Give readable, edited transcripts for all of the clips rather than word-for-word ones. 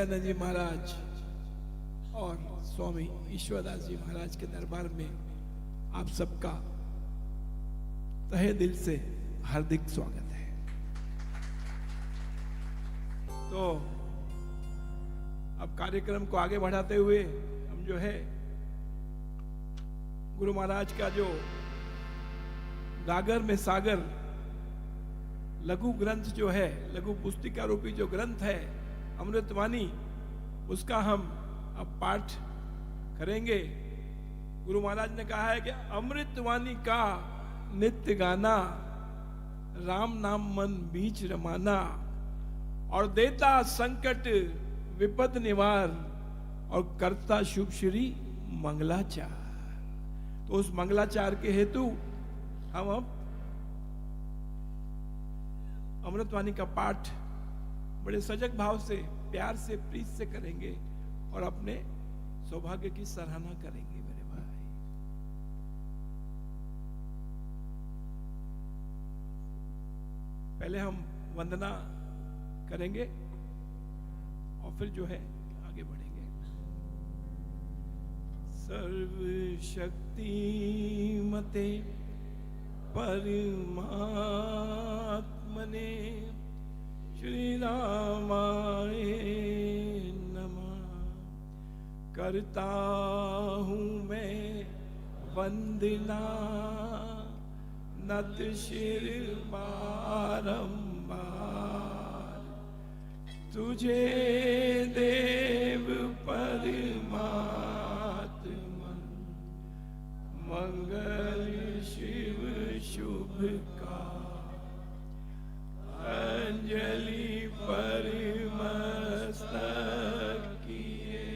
सत्यानंद जी महाराज और स्वामी ईश्वरदास जी महाराज के दरबार में आप सबका तहे दिल से हार्दिक स्वागत है। तो अब कार्यक्रम को आगे बढ़ाते हुए हम जो है गुरु महाराज का जो गागर में सागर लघु ग्रंथ जो है, लघु पुस्तिका रूपी जो ग्रंथ है अमृतवाणी, उसका हम अब पाठ करेंगे। गुरु महाराज ने कहा है कि अमृतवाणी का नित्य गाना, राम नाम मन बीच रमाना, और देता संकट विपद निवार, और करता शुभ श्री मंगलाचार। तो उस मंगलाचार के हेतु हम अब अमृतवाणी का पाठ बड़े सजग भाव से, प्यार से, प्रीत से करेंगे और अपने सौभाग्य की सराहना करेंगे मेरे भाई। पहले हम वंदना करेंगे और फिर जो है आगे बढ़ेंगे। सर्व शक्ति मते परमात्मने श्री रामाय नमः। करता हूँ मैं वंदना नत शिर बारंबार, तुझे देव परमात्मन, मंगल शिव शुभ का। अंजलि परिमस्तक किए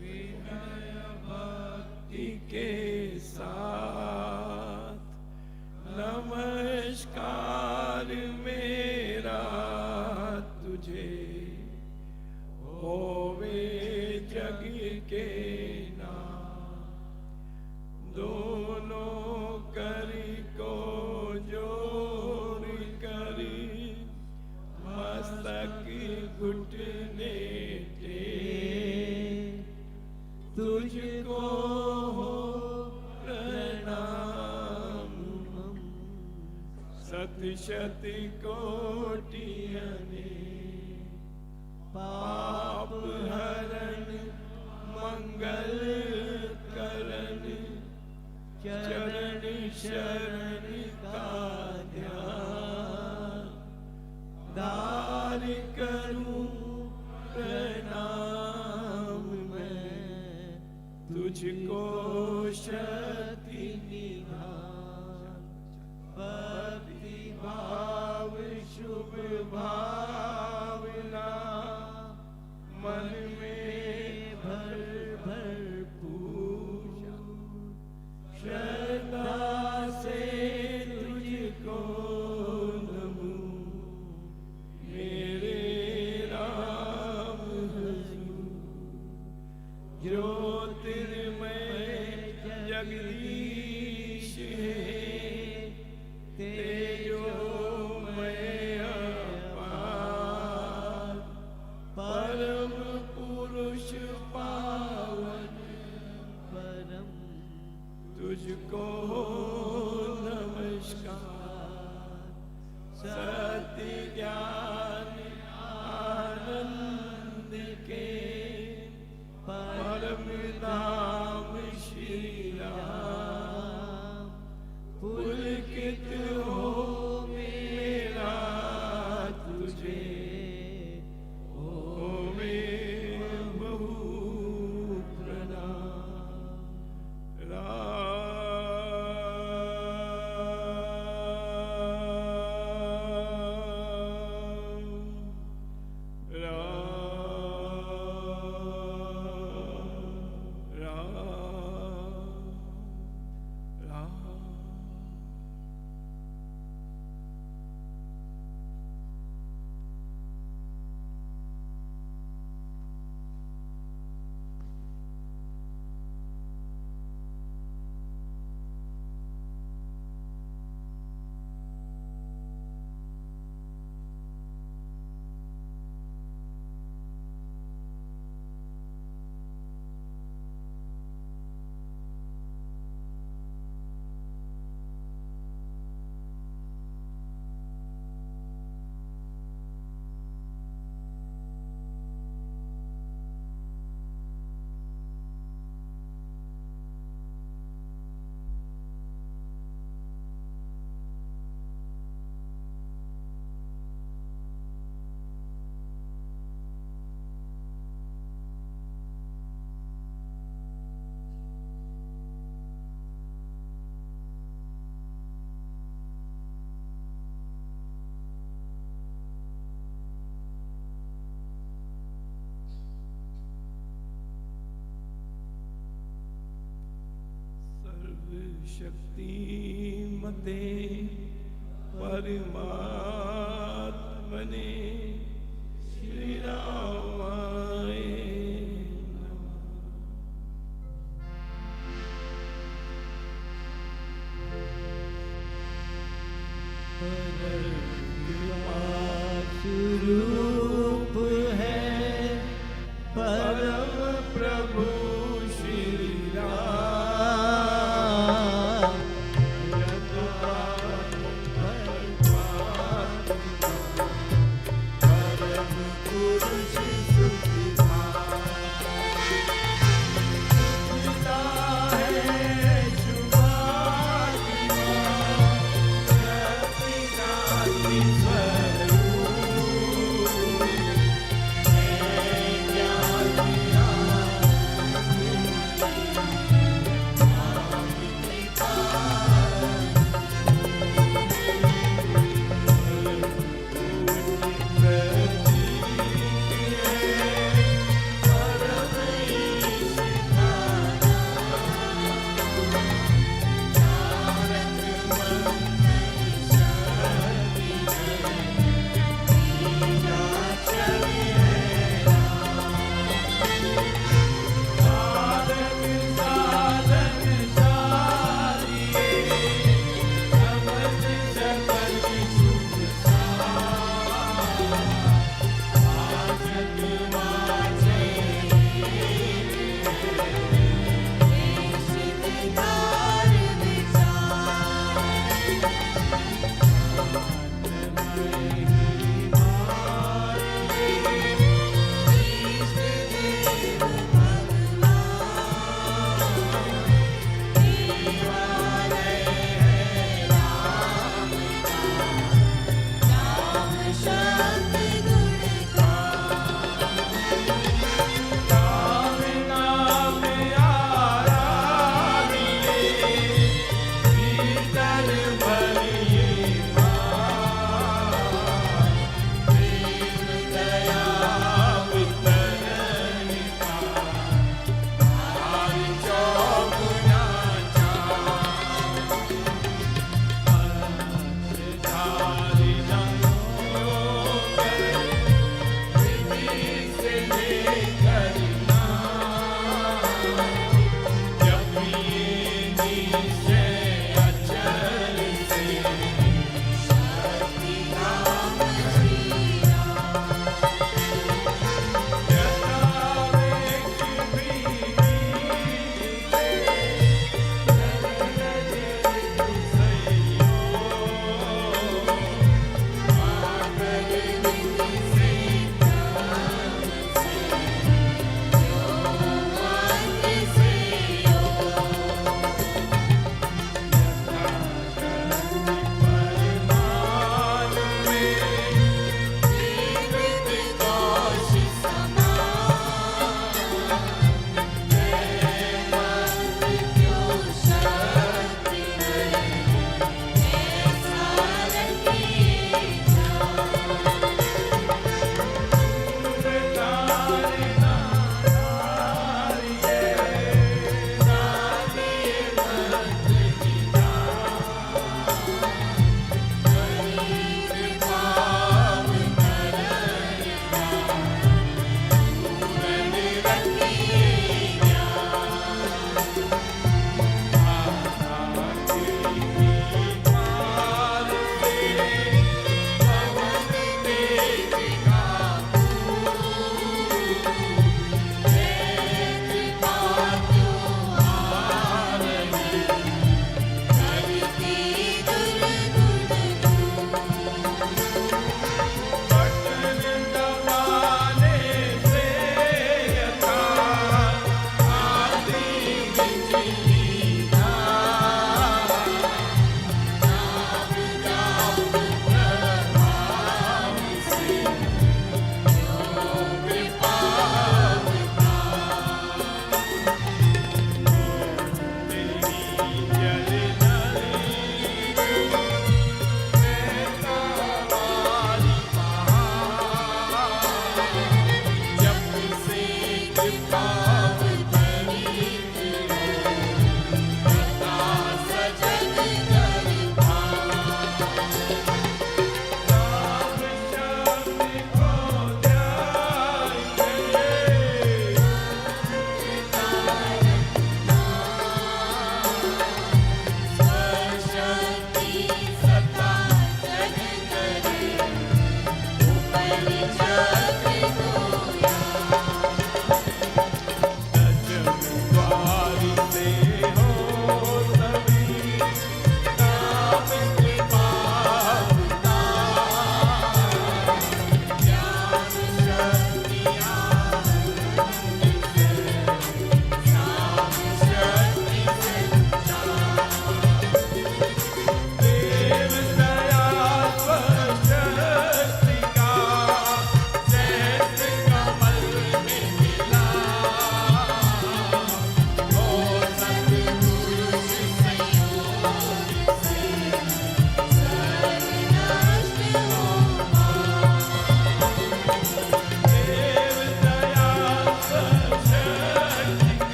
विनय भक्ति के साथ, नमस्कार मेरा तुझे होवे जग के नाथ। दोनों करी को जोड़ करी मस्तक घुटने टेक, तुझको हो प्रणाम। सत शत कोटि अनेक, पाप हरण मंगल करण, चरण शरण का ध्यान। दार करूं प्रणाम मैं, तुझको शक्ति निधान। भक्ति भाव शुभ भावना, मन में भर भरपूर श्रद्धा से तुझको नमूं, मेरे राम हजूर। ज्योतिर्मय जगदीश है, तेजोमय अपार, परम पुरुष पावन परम, तुझको नमस्कार। सत्य ज्ञान आनंद के परम धाम श्री राम, पुलकित हो मेरा तुझे, होवे बहु प्रणाम। राम शक्तिमते परमात्मने श्री रामाय स्वरूप है परम प्रभु श्री राम परम पुरुष सुखिता है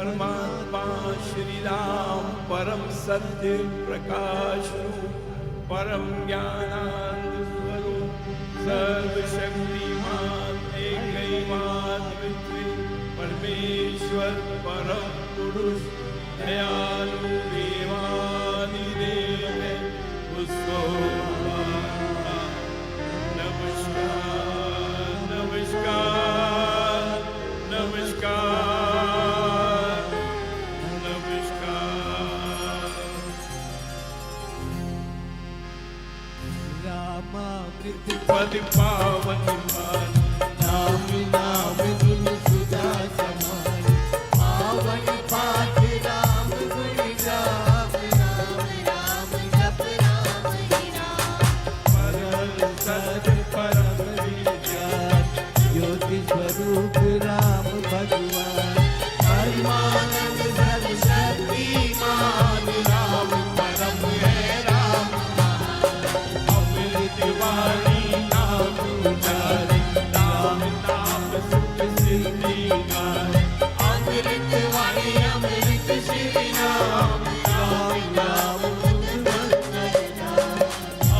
परमात्मा श्री राम परम सत्य प्रकाश रूप परम ज्ञानानंद स्वरूप सर्वशक्तिमान एकैवान पृथ्वी परमेश्वर परम पुरुष दयालु देवादिदेव है उसको नमस्कार नमस्कार नमस्कार नमस्कार। रामामृत पद पावन मान नाम नाम गुण सुधा समान पावन पाठ राम गुण गाव राम राम जप राम ही राम परम सत्य परम विज्ञान ज्योति स्वरूप राम भगवान परमानंद सर्वशक्तिमान राम परम है राम अमृत वाणी नाम उचारे राम नाम सुख सिद्धि गाए अमृत वाणी अमृत श्री राम राम राम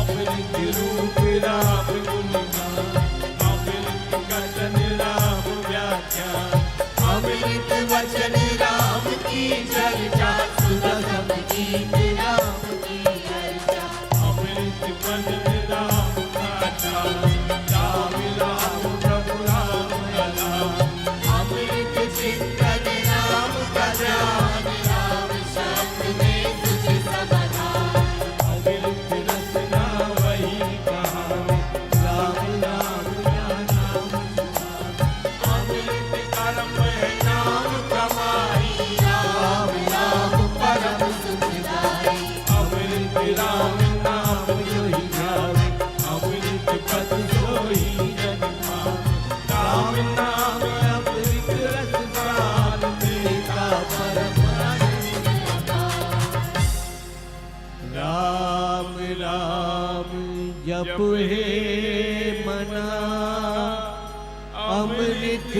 अमृत रूप राम गुण गान अमृत कथन राम व्याख्यान अमृत वचन राम की चर्चा सुधा सब गीत राम की चर्चा अमृत बदन राम गाथा राम राम प्रभु राम कलाम अमृत चिंतन राम का ध्यान राम शब्द में तुझ समाधान अमृत रसना वही कहानी राम राम नाम अमृत कर्म है नाम कमाई राम राम परम सुखदाई अमृत राम नाम जोई गावे अमृत पद सोई जन पावे राम नाम अमृत रस पान देता परम राम राम जप हे मना अमृत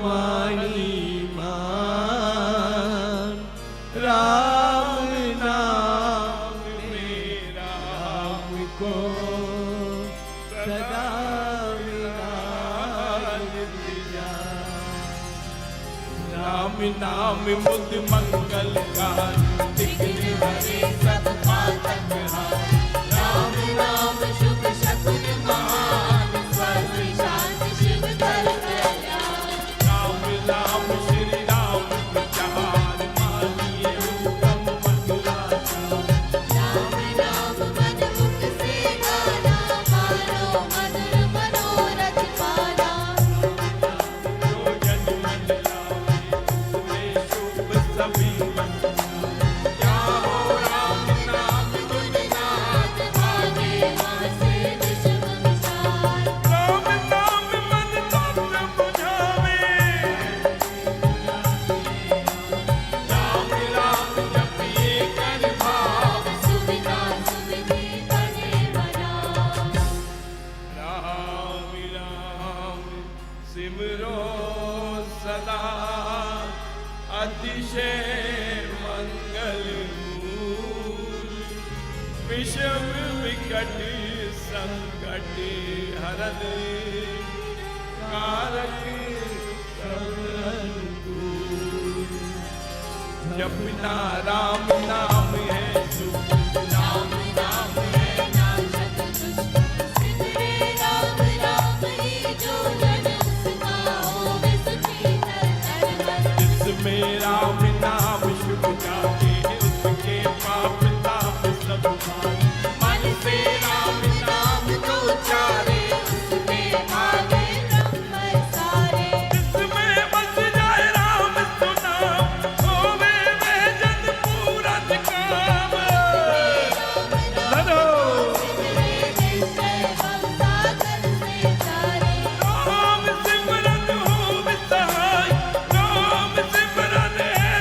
वाणी मान राम नाम मेरा राम को सदा विराज दिया राम नाम मुद मंगल गान विघ्न हरे सब पातक हार राम नाम शुभ शकुन महान स्वस्थ शांति शिव कर कल्याण राम राम श्री राम प्रचार मानिए उत्तम मंगलाचार राम नाम मन मुख से गाना मानो मधुर मनोरथ पाना जो जन मन लावे उसमें शुभ सभी मन क्या हो राम नाम गुण गान भागे मां से विषम विचार राम नाम मन तत्व बुझावे राम राम जपिए कर भाव सुविधा सुविधि बने बना राम राम सिमरो सदा अतिशय मंगल मूल विषम विकट संकट हरन कारक सब अनुकूल जपना राम नाम है सुख राम नाम है नाशक दुष्ट सिमरे राम राम ही जो जन उसका होवे सुखी नर नर जिसमें राम नाम शुभ जाके उसके पाप ताप सब भागे मन से राम नाम को उचारे उसके भागे ब्रह्म सारे जिसमें बस जाए राम सुना होवे वह जन पूरा काम धरो सिमरे निश्चय हम सागर से तारे राम सिमरन हो सहाय राम सिमरन है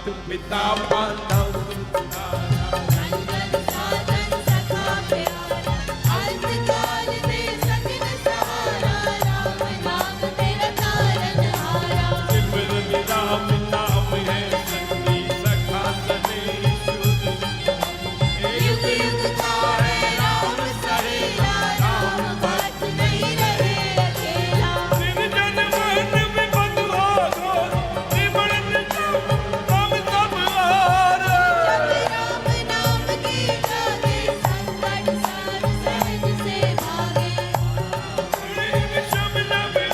मात पिता बांधव संगत साधन सखा प्यारा अंतकाल में सकिन सहारा राम नाम तेरा तारन हारा सिमरन राम नाम है संगी सखा सने शुद्ध युग युग का है राम सहेला राम भक्त नहीं रहे अकेला दिन जन मन में बंधुआ गो निमरन हम सब हार राम नाम की जागे संकट सार सहज से भागे शब्द आवे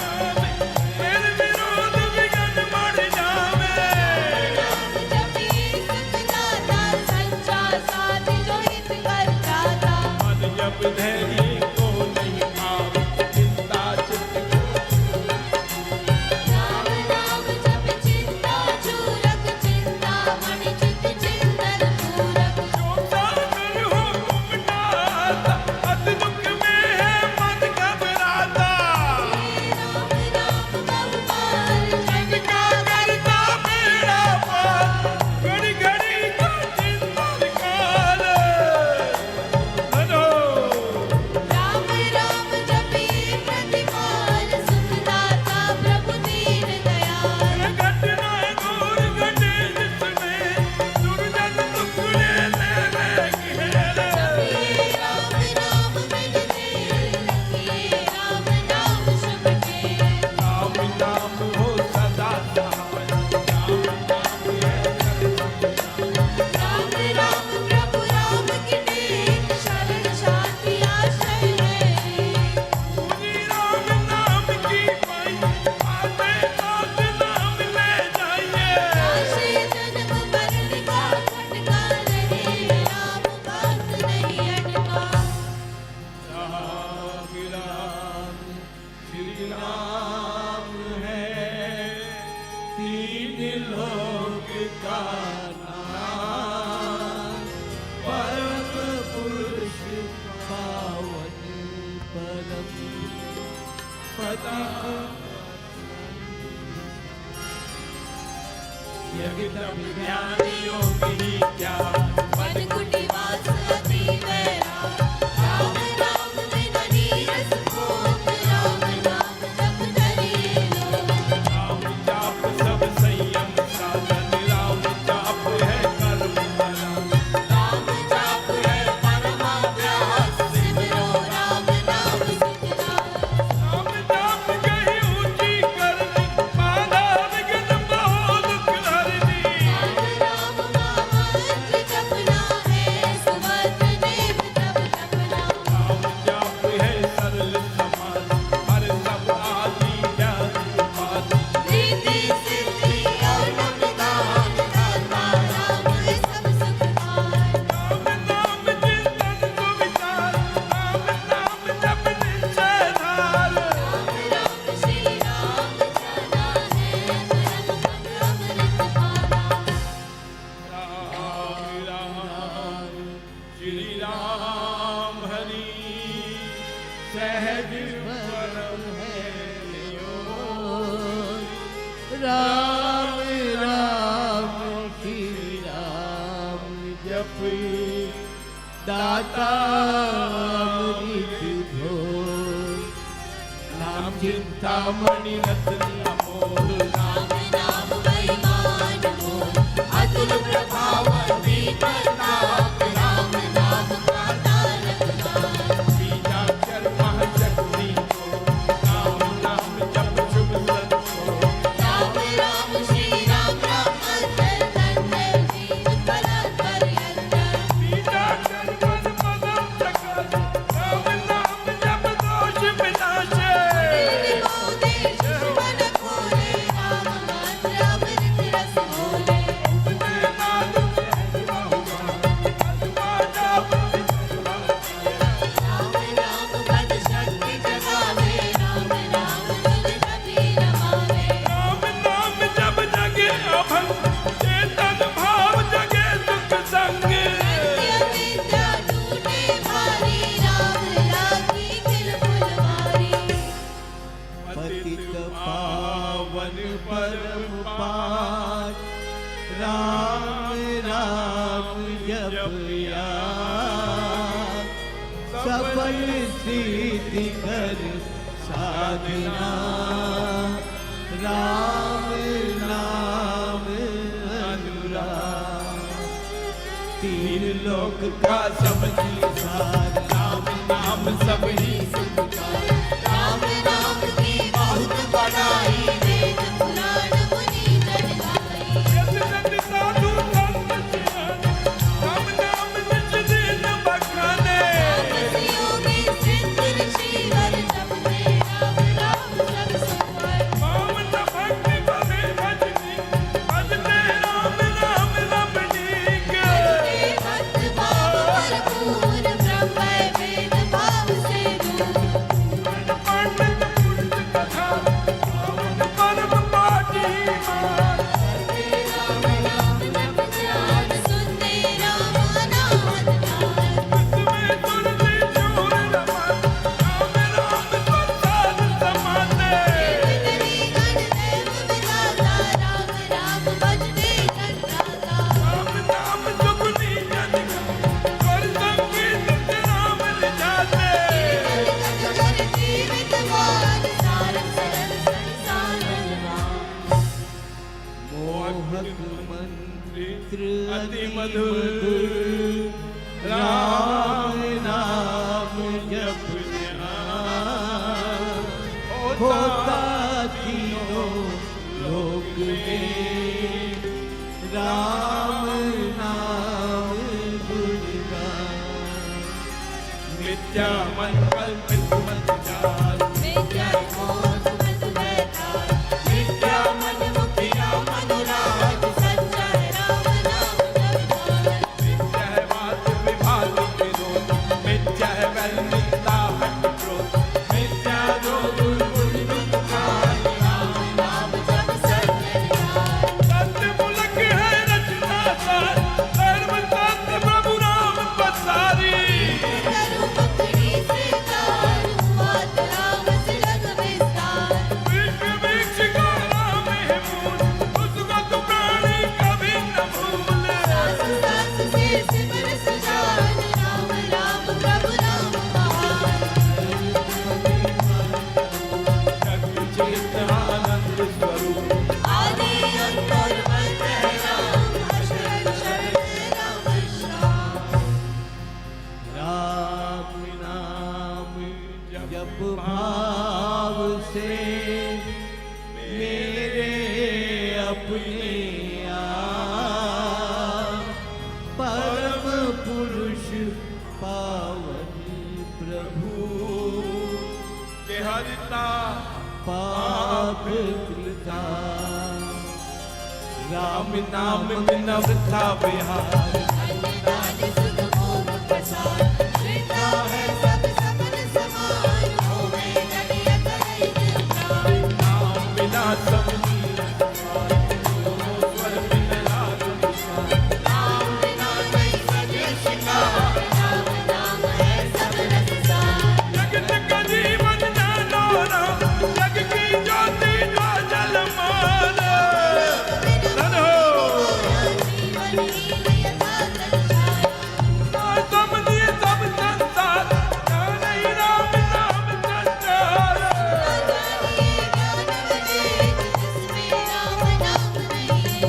मेरे विरोध विघ्न मर जावे राम जपी सुख दाता सच्चा साथ जो हित करता था मन जब धैर्य को नहीं आवे चिंता चित्त राम नाम जप चिंता चूरक चिंता मणि चित चिंतन पूरक सागर हो घुमटाता अत दुख में है मन घबराता राम नाम भगवान जग क्या करता मेरा पार घड़ी घड़ी का चिंतन काल हरो राम राम जपी प्रतिपाल सुख दाता प्रभु दीन दयाल घटना दूर घटे जिसमें दुर्जन टुकड़े लेवे घेर राम नाम मिल दे लखिए राम नाम शुभ के राम नाम हो सदा सहाय राम नाम है राम राम प्रभु राम की टेक शरण शांति आश्रय है मुनि राम नाम की पाई आते साथ नाम ले जाइए काशी जन्म मरण का खटका रहे राम बात नहीं अटका राम श्री राम है तीन लोक का नाम परम पुरुष पावन परम पदा यज्ञ ज्ञान योगी क्या मन कुटी वास अति वैरा राम नाम बिना नीरस भोग राम नाम जप धरिए लोग राम जाप सब संयम साधन राम जाप है कर्म भला राम जाप है परमाभ्यास सिमरो राम नाम सुखदास राम जाप कहीं ऊंची करनी माना विघ्न बहुत करनी राम महामंत्र जपना है सुभद्र देव तब तपना राम जाप है सरल समान हर सब आदि ज्ञान उपाधि रीति सिद्धि और गुणगान गाता राम है सब सुख पाए राम नाम चिंतन सुविचार राम नाम जप निश्चय धार राम श्री राम जाना है परम पद अमृत पाना राम राम श्री राम हरि सहज परम है राम राम श्री राम जप दाता अमृत भोग नाम चिंतामणि रत्न अमोल राम नाम महिमान मोह अतुल प्रभाव दीपताप राम नाम का तारक नाम बीजाक्षर महशक्ति को राम नाम जप शुभ संतो राम राम श्री राम राम अंतर तंत्र जीव कलर पर्यंतर बीजाक्षर मन मदन सकल राम नाम जप दोष विनाशे मोदे मन खोले राम मंत्र अमृत रस घोले राम राम पद शक्ति जगावे राम नाम जुग जपी रमावे राम नाम जप जगे अभंग चेतन भाव जगे सुख संग नित्य विद्या टूटे भारी राम राखी खिल फुलवारी पतित पावन परम पार राम राम जपया सफल सिद्धि कर साधना राम नाम अनुराग तीन लोक का समझी सार राम नाम सब ही सुखकार राम नाम की बहुत बड़ाई वेद पुराण मुनि जन गाई यति साधु संत सियाने, राम नाम निज दिन बखाने। योगी सिद्ध ऋषि वर जपते राम राम सब सुखाए पावन भक्ति भवे भजनी, भजते राम राम रमणी के। भक्त भाव भरपूर ब्रह्म वेद भाव से दूर पंडित पुरुष कथा, पावन परम पाटी मान। ध्यान सुनते राम अनाहत ध्यान इसमें तुलसी चूर रमन, राम राम प्रसाद समाने। देवी गण देव विधाता राम राम भजते जन जाता राम नाम जुगनी जन का, और संगीत से राम रिझाते। कर जीवित वान सारंग सरल संसार बलवान मोहक मंत्र अति मधुर, राम नाम जपना होता तीनों लोक में राम नाम गुणगान मिथ्या मन कल्पित मत जाल, विद्या मोह मत बैताल विद्या मन मुखिया मनोराज सच्चा है राम नाम जपना मिथ्या है बात विभाग विरोध, मिथ्या है वैरिता हट क्रोध, मिथ्या जो बुलबुल दुखाई, राम नाम जप सर्वनिहार सत्य मुलक है रचना सार, धर्म सत्य प्रभु राम पसारी। करू पकड़ी से तार मात राम से लग विस्तार विश्व वृक्ष का राम है मूल, उसको तो प्राणी कभी न भूले। सास सास से सिमर सुजान राम राम प्रभु राम महान शक्ति चित आनंद स्वरूप, आदि अंत और मध्य राम अक्षर शरण राम श्याम राम नाम जप भाव से मेरे अपने आप परम पुरुष पावन प्रभु के हरिता पाप कृता राम नाम बिन वृथा विहार। अन्नदान सुख भोग प्रसाद वृथा है सब समन समान होवे नडियत रहित प्राण नाम बिना सब नीर समान, स्वर बिन राग निशान। राम बिना नहीं सजे शिकार राम नाम है सब रस सार जगत का जीवन जानो राम, जग की ज्योति जो जल मान। धन हो जीवन ही यथा संसार तुम दिए सब संसार, नहीं राम नाम संसार। जानिए ज्ञान विवेक जिसमें राम नाम नहीं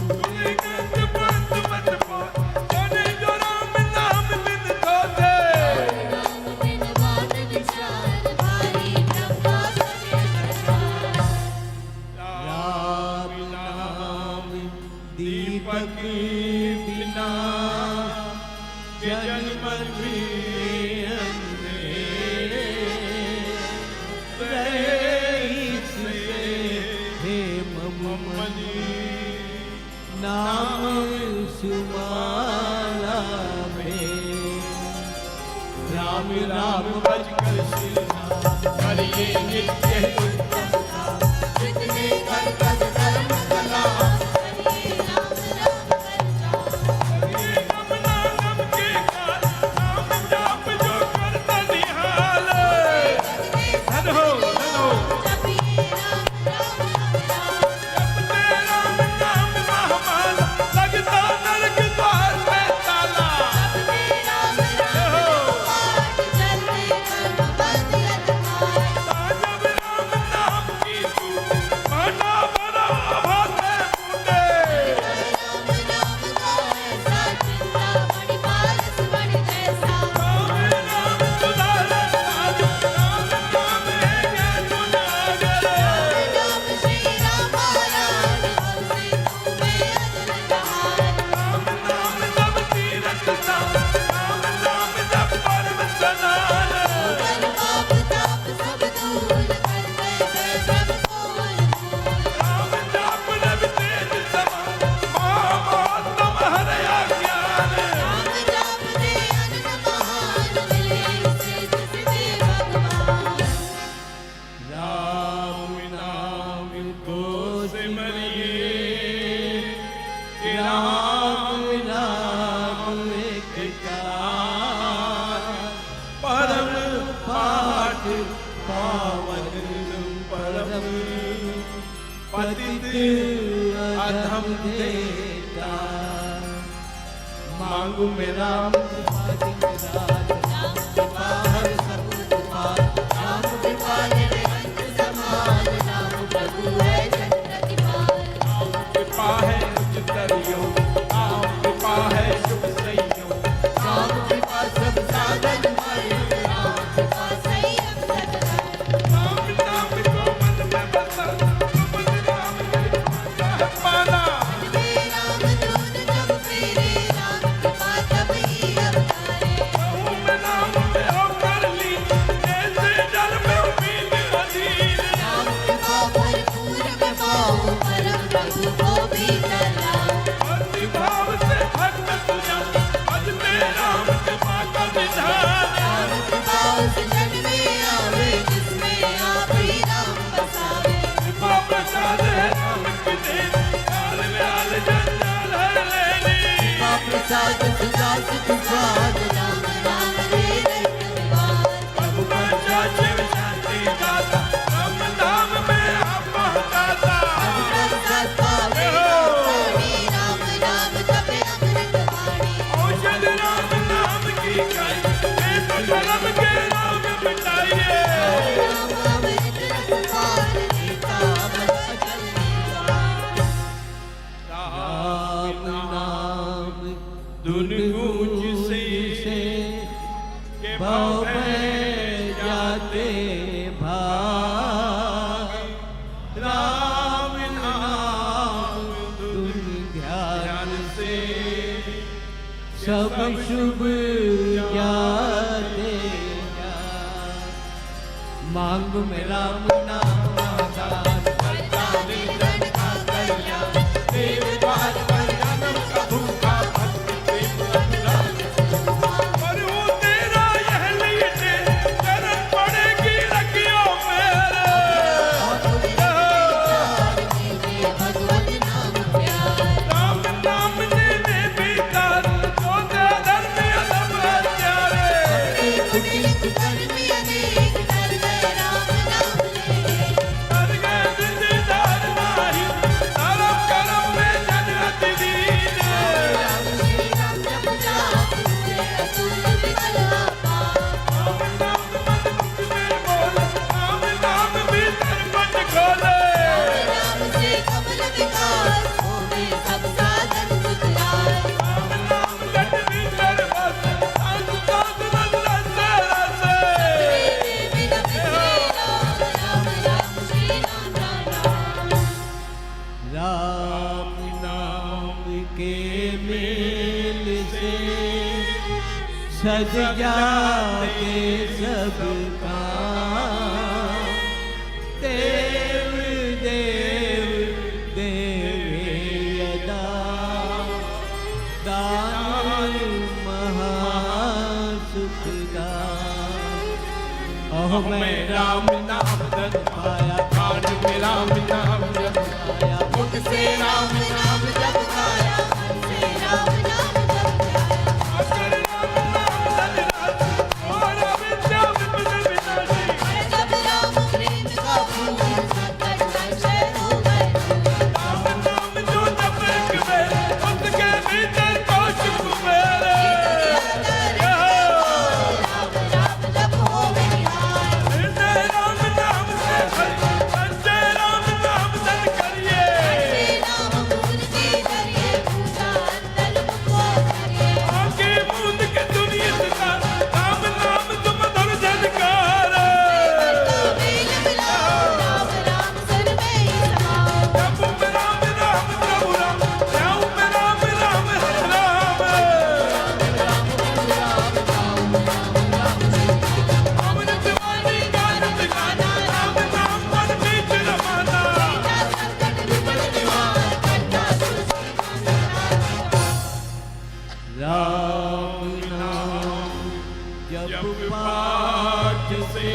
तुझे ग्रंथ पंथ मत पार, जाने जो राम नाम बिन धोते। राम बिन बात विचार भारी ब्रह्मा सके प्रसार राम नाम दीपक बिना जन्म भी अंधेरे रईस हे ममनी नाम सुमाला में राम राम बज कर श्री हरिये नित्य उत्तम जितने कर पद धर्म कला हरिये राम राम करता ये नम नाम के काल, नाम जाप जो करता निहाल। धन हो जपिए राम राम राम जपते राम नाम महामाला, परम पतित अधम देता मांगू में राम कृपा राम कृपा हर सब दुपार, राम कृपा निरंत समान, राम प्रभु है जन प्रतिपाल। कृपा है उच्चतर योग, राम कृपा है शुभ संयोग, राम कृपा सब साधन मय, राम कृपा संयम सतत, राम नाम को मन में बसा, मन राम के पाना। हे राम दूत जब फेरे, राम कृपा तब ही अवतारे। कहूँ मैं नाम में होकर ली, ऐसे जल में उम्मीद अधीर। राम कृपा भरपूर मैं पाऊं, परम प्रभु को भी तलाऊं। भक्ति भाव से भक्त तुझा, अज में राम कृपा का विधान। राम कृपा उस जन में आवे, जिसमें आप ही राम बसावे। कृपा प्रसाद है राम की देन, काल व्याल जंजाल है लेनी। कृपा प्रसाद सुधा सुख स्वाद, राम राम रे रट विवाद। प्रभु बचा शिव शांति दाता, राम नाम में आप दाता। प्रसाद पावे राम वाणी, राम राम जपे अमृत वाणी। औषध राम नाम की खाई, एक धर्म के राम मिटाइए। राम अमृत रस पान, देता अमर अचल निवार। राम नाम धुन गूंज से के भव भाव में जाते भाग, राम नाम धुन ध्यान से सब शुभ जाते जाग। मांग में राम नाम आधार, करता निधन का कल्याण, देव द्वार पर जन्म का भूखा भक्ति प्रेम अनुराग। और वो तेरा यह लीटे, चरण पड़ेगी रखियो मेरे। भगवत नाम प्यार। राम नाम लेने बेकार, जो दे धर्म अधम प्यारे। कुटिल कर्म अनेक, कर गए राम नाम लेने। कर गए विद्याधर नाही, धर्म कर्म में जन अति दीन। राम श्री राम जप जाप, हुए अतुल विकल अपार। राम नाम मन मुख में बोले, राम नाम भीतर पट खोले। राम से कमल विकास, होवे सब साधन सुखलाय। राम नाम गट भीतर बसे, अंग साध मन रसे रसे। बिन बिसरे राम, राम राम श्री राम राम राम। राम नाम के मेल से सज जाते सब काम। देव देव देव यदा, दान महासुखदान। अहो मैं राम नाम धन पाया, कान में राम नाम जप पाया, मुख से राम नाम जप पाया। मन से राम नाम जप ध्याया। अगर राम नाम धन राशि, और अविद्या विपद विनाशी। जब राम प्रेम का फूल, संकट संशय हो गए दूर। राम नाम जो जपे कुबेर, उसके भीतर कौशिक कुबेर। राम राम जप होवे निहार। हृदय राम नाम से भरी, संजय राम नाम धन करिए। श्री राम मूर्ति धरिए, पूजा अंतल मुको धरिए। आगे बूंद के दुनिया सदा, राम नाम तुम धर झनकार। मेल मिलाओ, राम राम सर में ही समाओ। प्रभु में राम राम प्रभु राम, श्याम में राम राम राम। अमृत वाणी गानत गाना, राम नाम मन बीच रमाना। संकट विपद निवार, करता तुलसी राम नाम जप पाठ से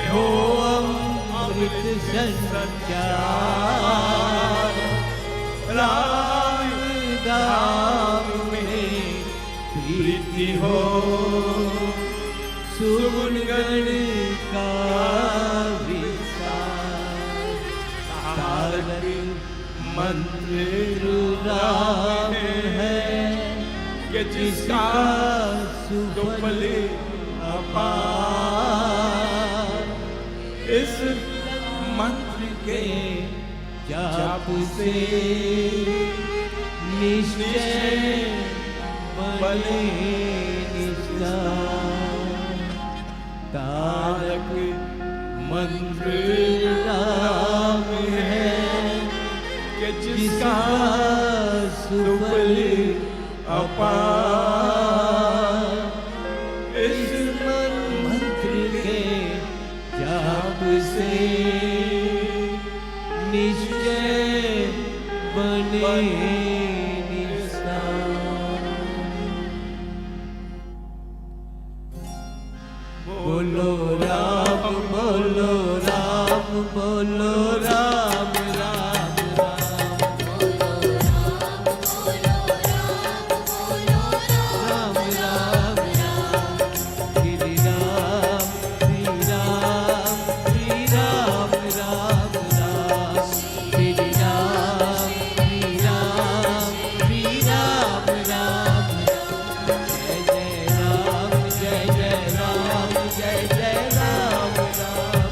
हो अमृत संचार। राम धाम में प्रीति हो, सुगुण गण का विस्तार। मंत्र राम है कि जिसका सुफल अपार। इस मंत्र के जाप से निश्चय बने निष्ठान। तारक मंत्र राम है कि जिसका सुफल अपार। इस मंत्र के जाप से निश्चय बने निष्ठान। बोलो राम बोलो राम बोलो राम राम राम राम राम राम। श्री राम श्री राम श्री राम राम राम। श्री राम श्री राम श्री राम राम। जय जय राम जय जय राम जय जय राम राम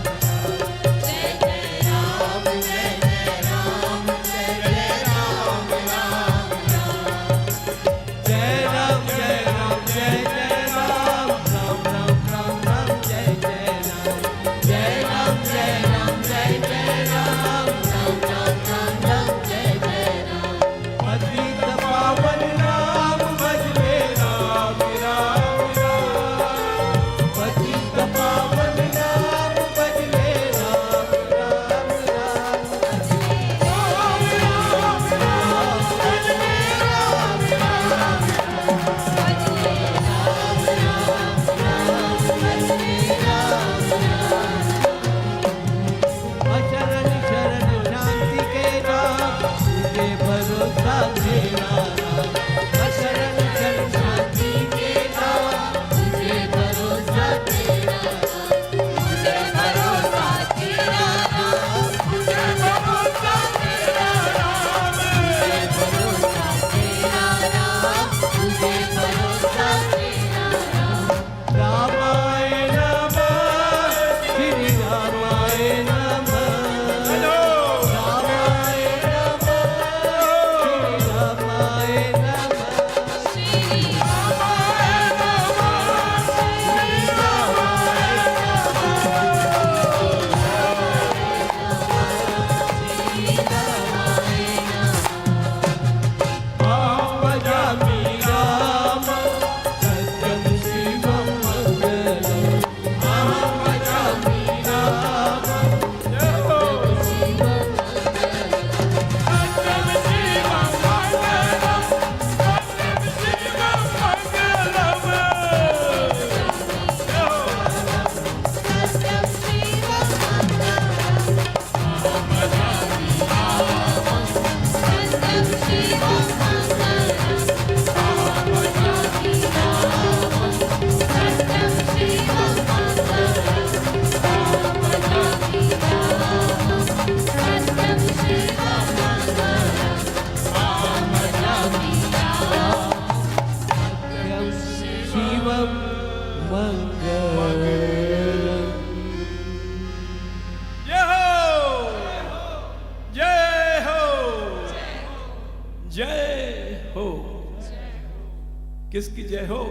किसकी जय हो?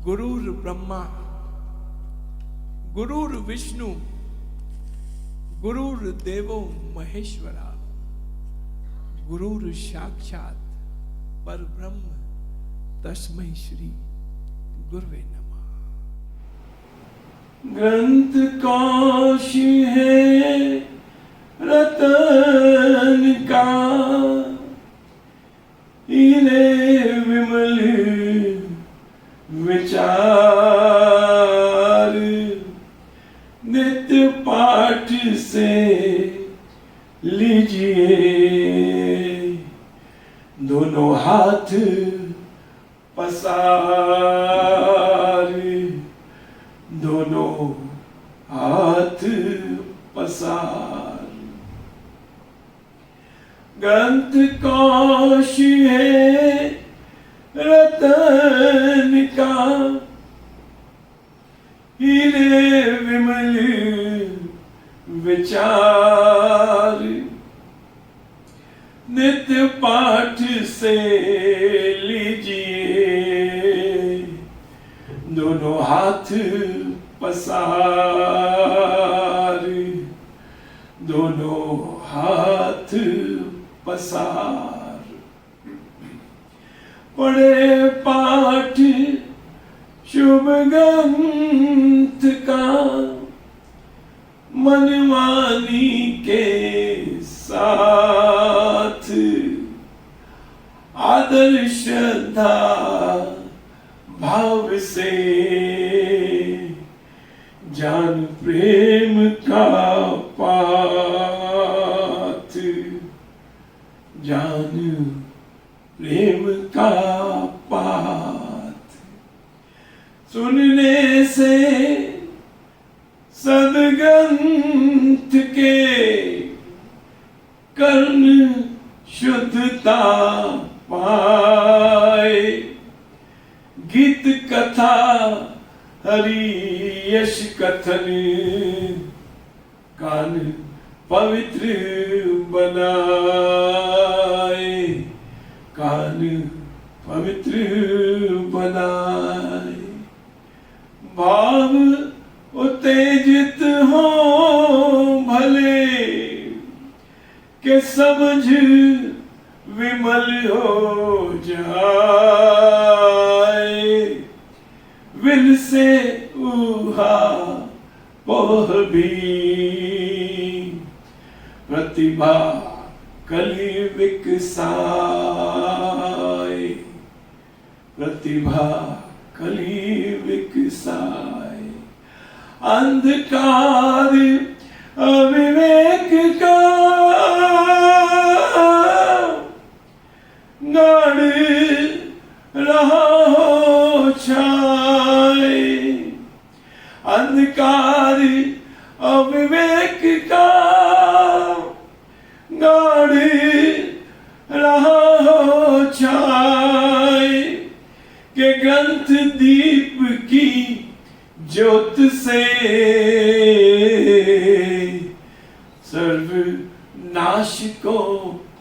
गुरुर ब्रह्मा, गुरुर विष्णु, गुरुर देवो महेश्वरा, गुरुर साक्षात परब्रह्म तस्मै श्री गुरुवे नमः। ग्रंथ काश है रतन का, हीरे विमल विचार, नित्य पाठ से लीजिए दोनों हाथ पसार, दोनों हाथ पसार। ग्रंथ कोश है रतन का, हीरे विमल विचार, नित्य पाठ से लीजिए दोनों हाथ पसार, दोनों हाथ पसार। पढ़े पाठ शुभ ग्रंथ का, मनमानी के साथ आदर श्रद्धा भाव से जान प्रेम का पाठ, जान प्रेम का पाठ। सुनने से सदग्रंथ के कर्ण शुद्धता पाए, गीत कथा हरि यश कथन कान पवित्र बनाए, कान पवित्र बनाए। भाव उत्तेजित हो भले के समझ विमल हो जाए, विल से ऊहा पोह भी प्रतिभा कली विकसाए, प्रतिभा कली विकसाए। अंधकार अविवेक का गाढ़ रहा हो छाए, अंधकार अविवेक का गाढ़ रहा हो छाए, के ग्रंथ दीप की ज्योत से सर्व नाश को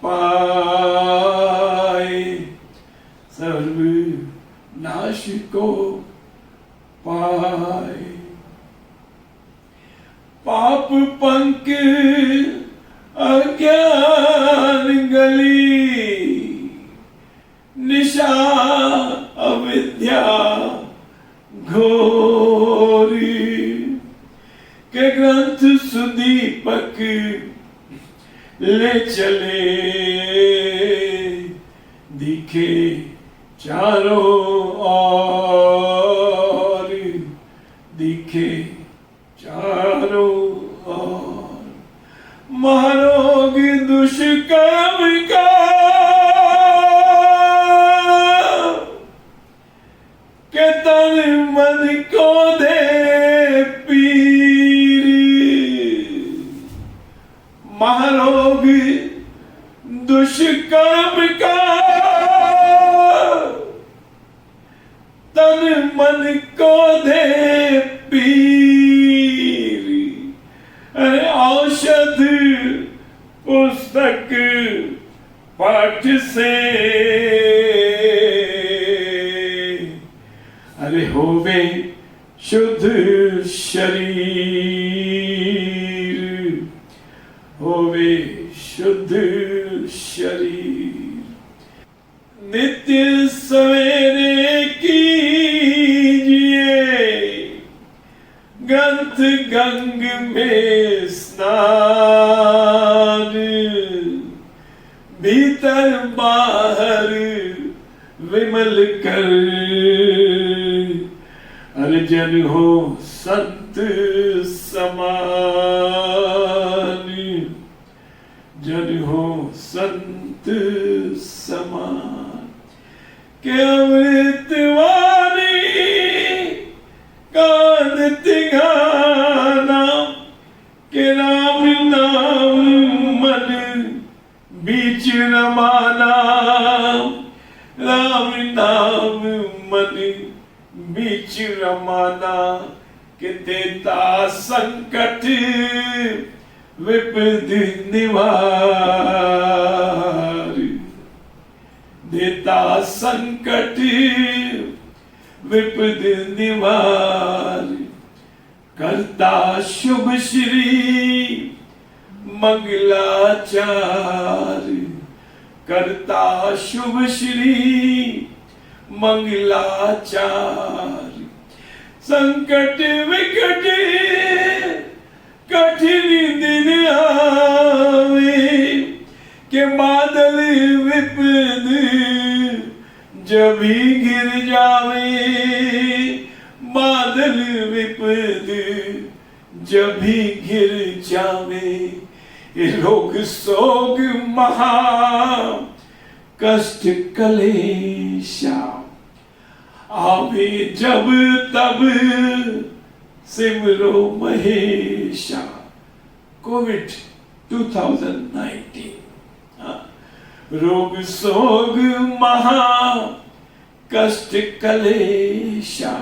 पाए, सर्व नाश को पाए। पाप पंक अज्ञान गली, निशा अविद्या घोरी, के ग्रंथ सुदीपक ले चले दिखे चारों ओर, दिखे चारों ओर। महारोग दुष्कर्म का के तन मन को दे पीर, महारोग दुष्कर्म का तन मन को दे पीर। अरे औषध पुस्तक पाठ से अरे होवे शुद्ध शरीर, होवे शुद्ध शरीर। नित्य सवेरे कीजिए ग्रंथ गंग में स्नान, भीतर बाहर विमल कर अर्जन हो संत समान, जन हो संत समान। के अमृत वाणी का नित्य गाना, के राम नाम मन बीच बीच रमाना, राम नाम मन बीच रमाना, कि देता संकट विपद निवार, देता संकट विपद निवार, करता शुभ श्री मंगलाचार, करता शुभ श्री मंगलाचार, संकट विकट कठिन दिन आवे, के बादल विपद जब ही गिर जावे, बादल विपद जब भी गिर जावे, ये रोग शोक महा कष्ट कलेशा, आवे जब तब सिमरो महेशा। कोविड 2019, रोग शोक महा कष्ट कलेशा,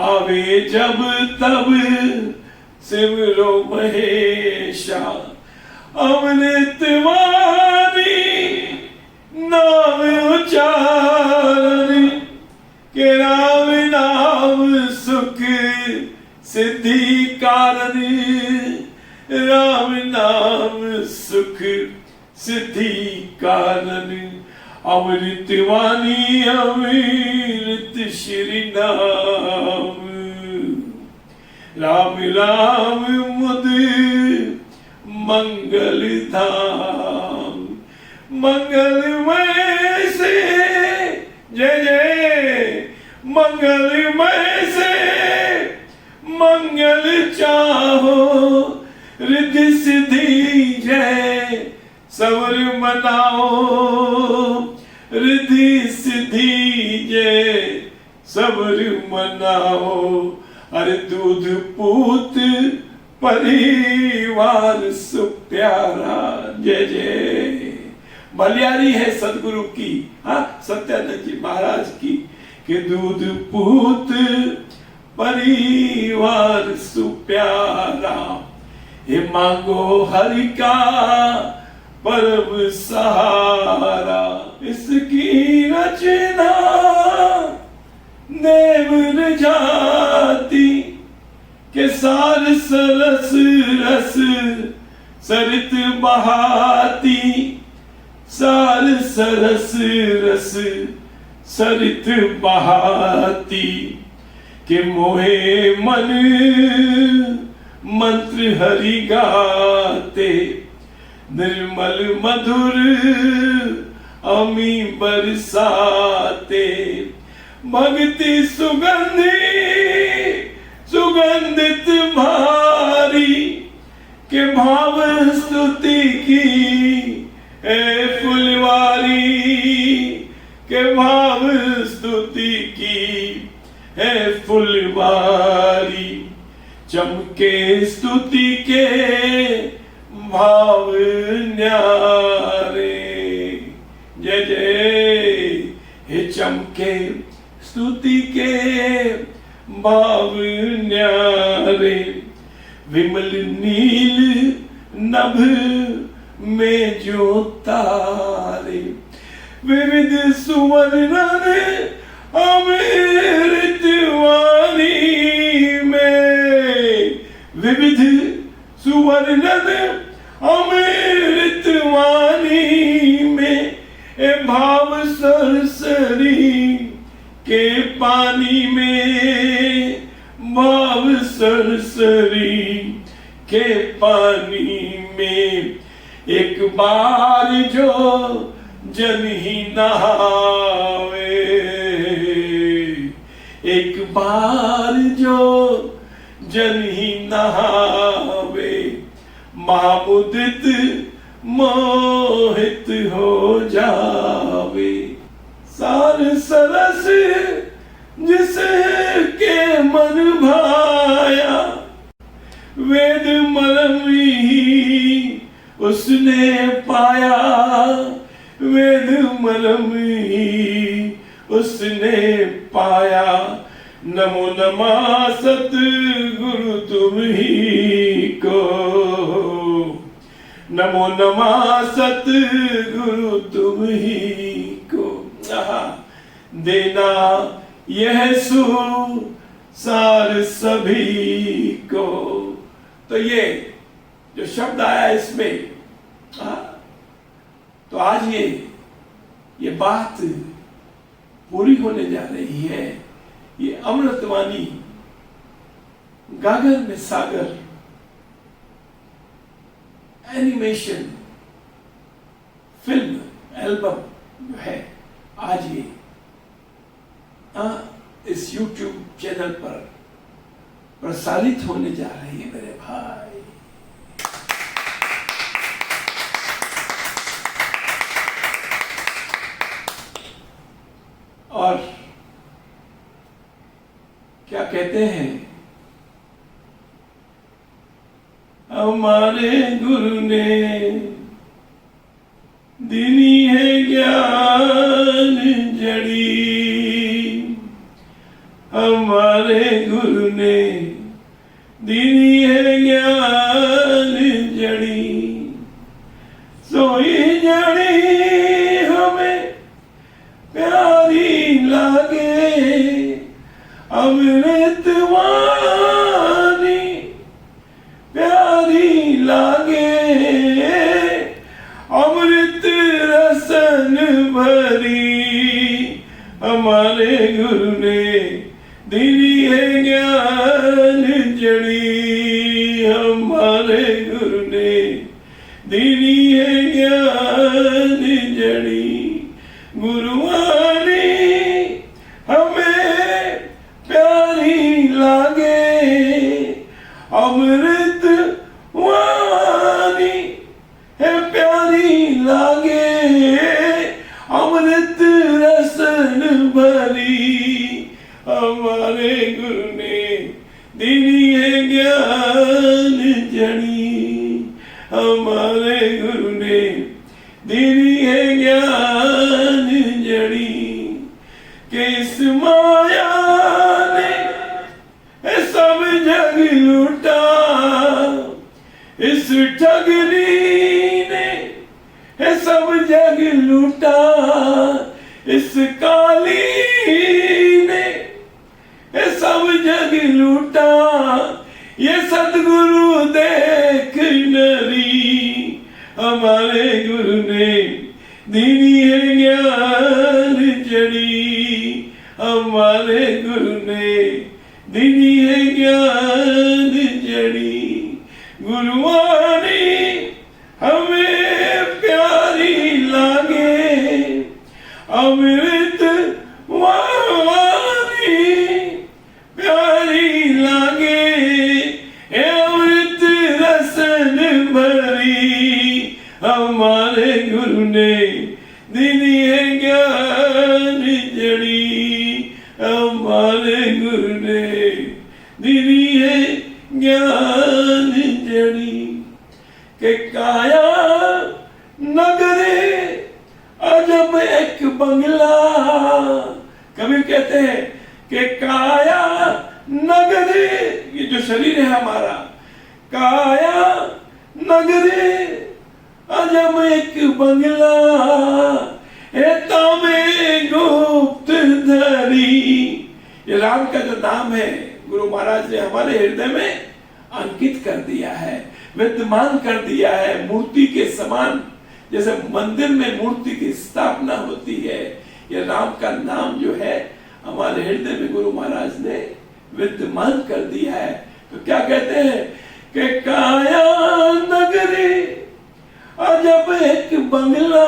आवे जब तब सिमरो महेशा, अमृत वाणी नाम उच्चारण, के राम नाम सुख सिद्धि कारण, राम नाम सुख सिद्धि कारण, अमृत वाणी अमृत श्री नाम, राम राम मुद मंगल धाम, मंगलमय से जय जय, मंगलमय से मंगल चाहो, रिद्धि सिद्धि जय सवर मनाओ, रिद्धि सिद्धि जय सबर मनाओ, अरे दूध पूत परिवार सुप्यारा जय जय। मलियारी है सदगुरु की, हाँ सत्यानंद जी महाराज की, कि दूध पूत परिवार सुप्यारा, हे मांगो हरि का परम सहारा, इसकी रचना देव जाति, के सार सरस रस सरित बहाती, सार सरस रस सरित बहाती, के मोहे मन मंत्र हरि गाते, निर्मल मधुर अमी बरसाते, भक्ति सुगंधी सुगंधित भारी, के भाव स्तुति की है फुलवारी, के भाव स्तुति की है फुलवारी, चमके स्तुति के भाव न्यारे जय जय, हे चमके स्तुति के भाव न्यारे, विमल नील नभ में जो तारे, विविध सुवर्ण अमृत वाणी में, विविध सुवर्ण अमृत वाणी में, ए भाव सरसरी के पानी में, भाव सरसरी के पानी में, एक बार जो जन ही नहावे, एक बार जो जन ही नहावे, महामुदित मोहित हो जावे, सार सरस जिसके मन भाया, वेद मलम ही उसने पाया वेद मरम ही उसने पाया। नमो नमः सतगुरु तुम ही को, नमो नमः सतगुरु तुम ही को। देना यह सुसार सभी को। तो ये जो शब्द आया इसमें, तो आज ये बात पूरी होने जा रही है। ये अमृतवाणी गागर में सागर एनिमेशन फिल्म एल्बम जो है आज ये इस YouTube चैनल पर प्रसारित होने जा रही है मेरे भाई। और क्या कहते हैं, हमारे गुरु ने दीनी है ज्ञान जड़ी, हमारे गुरु ने दीनी है ज्ञान जड़ी। सोई जड़ी हमें प्यारी लागे, अमृत वाणी प्यारी लागे, अमृत रसन भरी। हमारे गुरु ने दीनी है ज्ञान जड़ी, हमारे गुरु ने दीनी है ज्ञान जड़ी। गुरुवाणी हमें प्यारी लागे, अमृत वाणी है प्यारी लागे, अमृत रसन भरी। हमारे गुरु ने दीनी है ज्ञान जड़ी, हमारे गुरु ने दीनी है ज्ञान जड़ी। कि इस माया ने सब जग लूटा, इस ठगनी ने सब जग लूटा, इस काली ने सब जग लूटा। ये सतगुरु देख नरी, हमारे गुरु ने दीनी है ज्ञान जड़ी, हमारे गुरु ने दीनी है ज्ञान जड़ी। गुरुवाणी हमें प्यारी लागे, अमृत वाणी प्यारी लागे, अमृत रसन भरी। हमारे गुरु ने दीनी है ज्ञान जड़ी, हमारे गुरु ने दीनी है ज्ञान जड़ी। के काया नगरे अजब एक बंगला, कभी कहते हैं कि काया नगरे, ये जो शरीर है हमारा, काया नगरे अजब एक बंगला, एता में गुप्त धरी। ये राम का जो नाम है गुरु महाराज ने हमारे हृदय में अंकित कर दिया है, विद्यमान कर दिया है। मूर्ति के समान, जैसे मंदिर में मूर्ति की स्थापना होती है, ये राम का नाम जो है हमारे हृदय में गुरु महाराज ने विद्यमान कर दिया है। तो क्या कहते हैं कि काया नगरी अजब एक बंगला,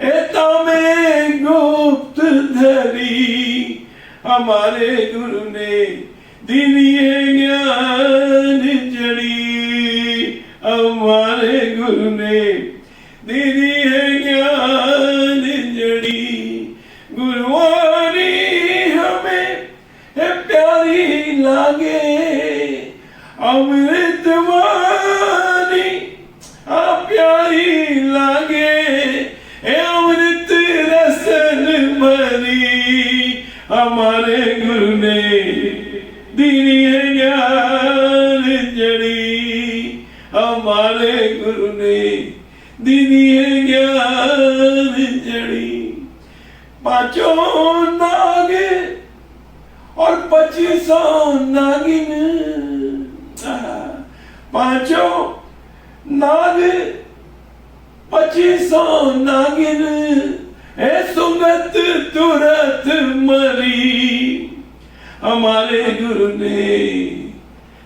एता में गुप्त धरी। हमारे गुरु ने दीनी है ज्ञान जड़ी, हमारे गुरु ने दीनी है ज्ञान जड़ी। गुरुवाणी हमें है प्यारी लागे, अमृत वाणी हमारे गुरु ने दीनी है ज्ञान जड़ी। पांचों नाग और 25 नागिन, पांचों नाग 25 नागिन, ए सुगत तुरत मरी। हमारे गुरु ने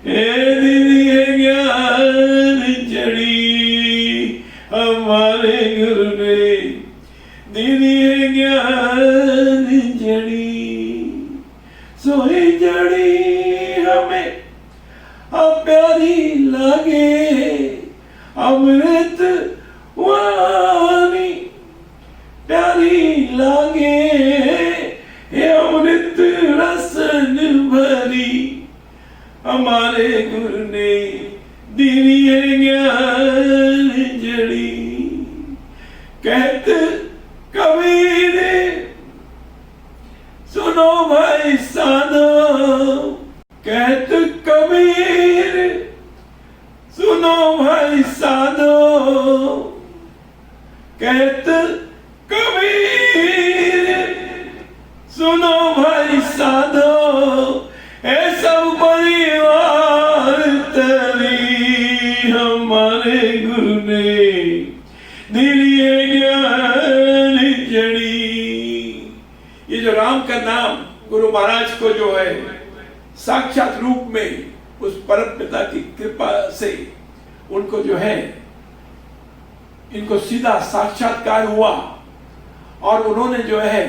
दीनी ज्ञान जड़ी। हमारे गुरु ने दीनी ज्ञान जड़ी। सोई जड़ी हमें प्यारी लागे, अमृत वाणी प्यारी लागे, ये अमृत रसन भरी। हमारे गुरु ने दीनी ज्ञान जड़ी। कहत कबीर सुनो भाई साधो, कहत कबीर सुनो भाई साधो, कहत कबीर सुनो भाई साधो, ए सब परिवार तरी। हमारे गुरु ने दीनी ज्ञान जड़ी। ये जो राम का नाम गुरु महाराज को जो है साक्षात रूप में उस परम पिता की कृपा से उनको जो है इनको सीधा साक्षात्कार हुआ और उन्होंने जो है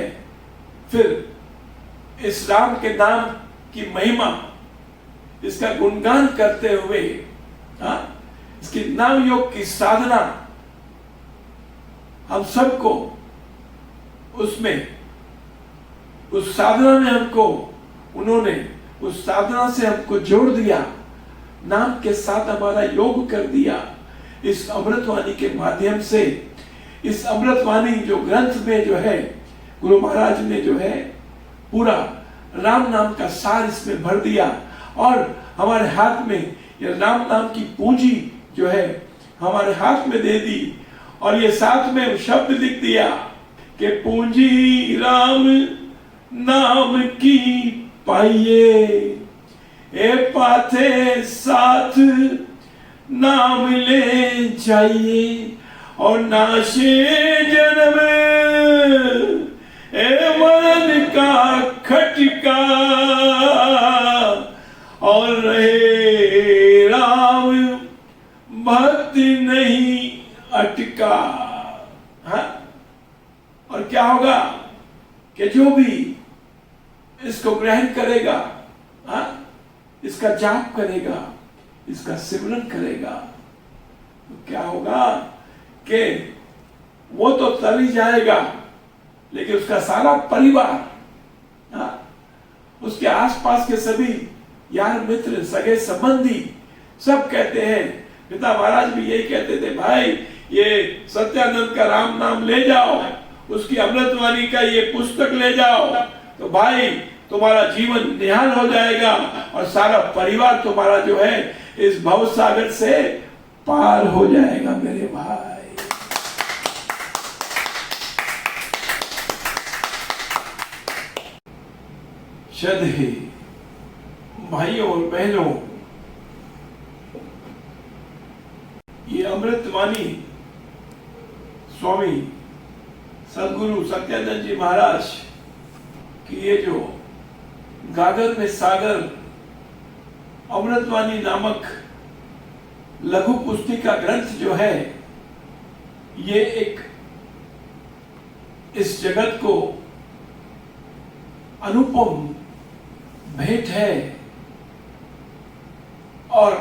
फिर इस राम के नाम की महिमा, इसका गुणगान करते हुए इसकी नाम योग की साधना हम सबको उसमें उस साधना में हमको उन्होंने उस साधना से हमको जोड़ दिया, नाम के साथ हमारा योग कर दिया। इस अमृतवाणी के माध्यम से, इस अमृतवाणी जो ग्रंथ में जो है गुरु महाराज ने जो है पूरा राम नाम का सार इसमें भर दिया और हमारे हाथ में ये राम नाम की पूंजी जो है हमारे हाथ में दे दी और ये साथ में शब्द लिख दिया कि पूंजी राम नाम की पाइए, ए पाथे साथ नाम ले जाइए और नाशे जन्म ए मन का खटका और रहे राम भक्ति नहीं अटका। हाँ? और क्या होगा कि जो भी इसको ग्रहण करेगा, इसका जाप करेगा, इसका सिमरन करेगा, तो क्या होगा कि वो तो तली जाएगा लेकिन उसका सारा परिवार, उसके आसपास के सभी यार मित्र सगे संबंधी सब कहते हैं, पिता महाराज भी यही कहते थे, भाई ये सत्यानंद का राम नाम ले जाओ, उसकी अमृतवाणी का ये पुस्तक ले जाओ, तो भाई तुम्हारा जीवन निहाल हो जाएगा और सारा परिवार तुम्हारा जो है इस भव सागर से पार हो जाएगा मेरे भाई। श्रद्धेय भाइयों और बहनों, ये अमृतवाणी स्वामी सदगुरु सत्यानंद जी महाराज की ये जो गागर में सागर अमृतवाणी नामक लघु पुस्तिका ग्रंथ जो है, ये एक इस जगत को अनुपम भेंट है और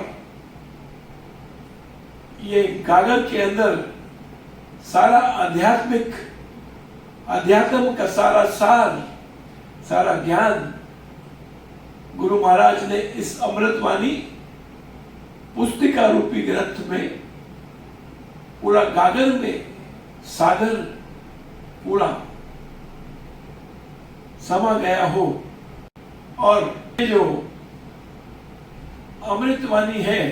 ये गागर के अंदर सारा अध्यात्म का सारा सार, सारा ज्ञान गुरु महाराज ने इस अमृतवाणी पुस्तिका रूपी ग्रंथ में पूरा गागर में सागर पूरा समा गया हो। और ये जो अमृतवाणी है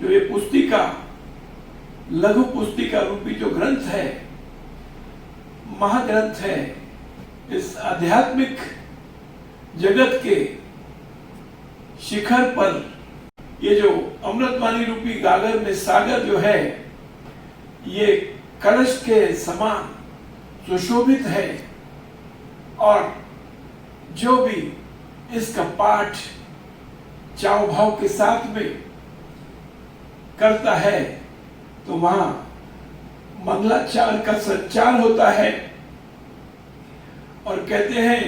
जो ये पुस्तिका, लघु पुस्तिका रूपी जो ग्रंथ है, महाग्रंथ है, इस आध्यात्मिक जगत के शिखर पर ये जो अमृतवाणी रूपी गागर में सागर जो है, ये कलश के समान सुशोभित है। और जो भी इसका पाठ चाव भाव के साथ में करता है तो वहां मंगलाचार का संचार होता है। और कहते हैं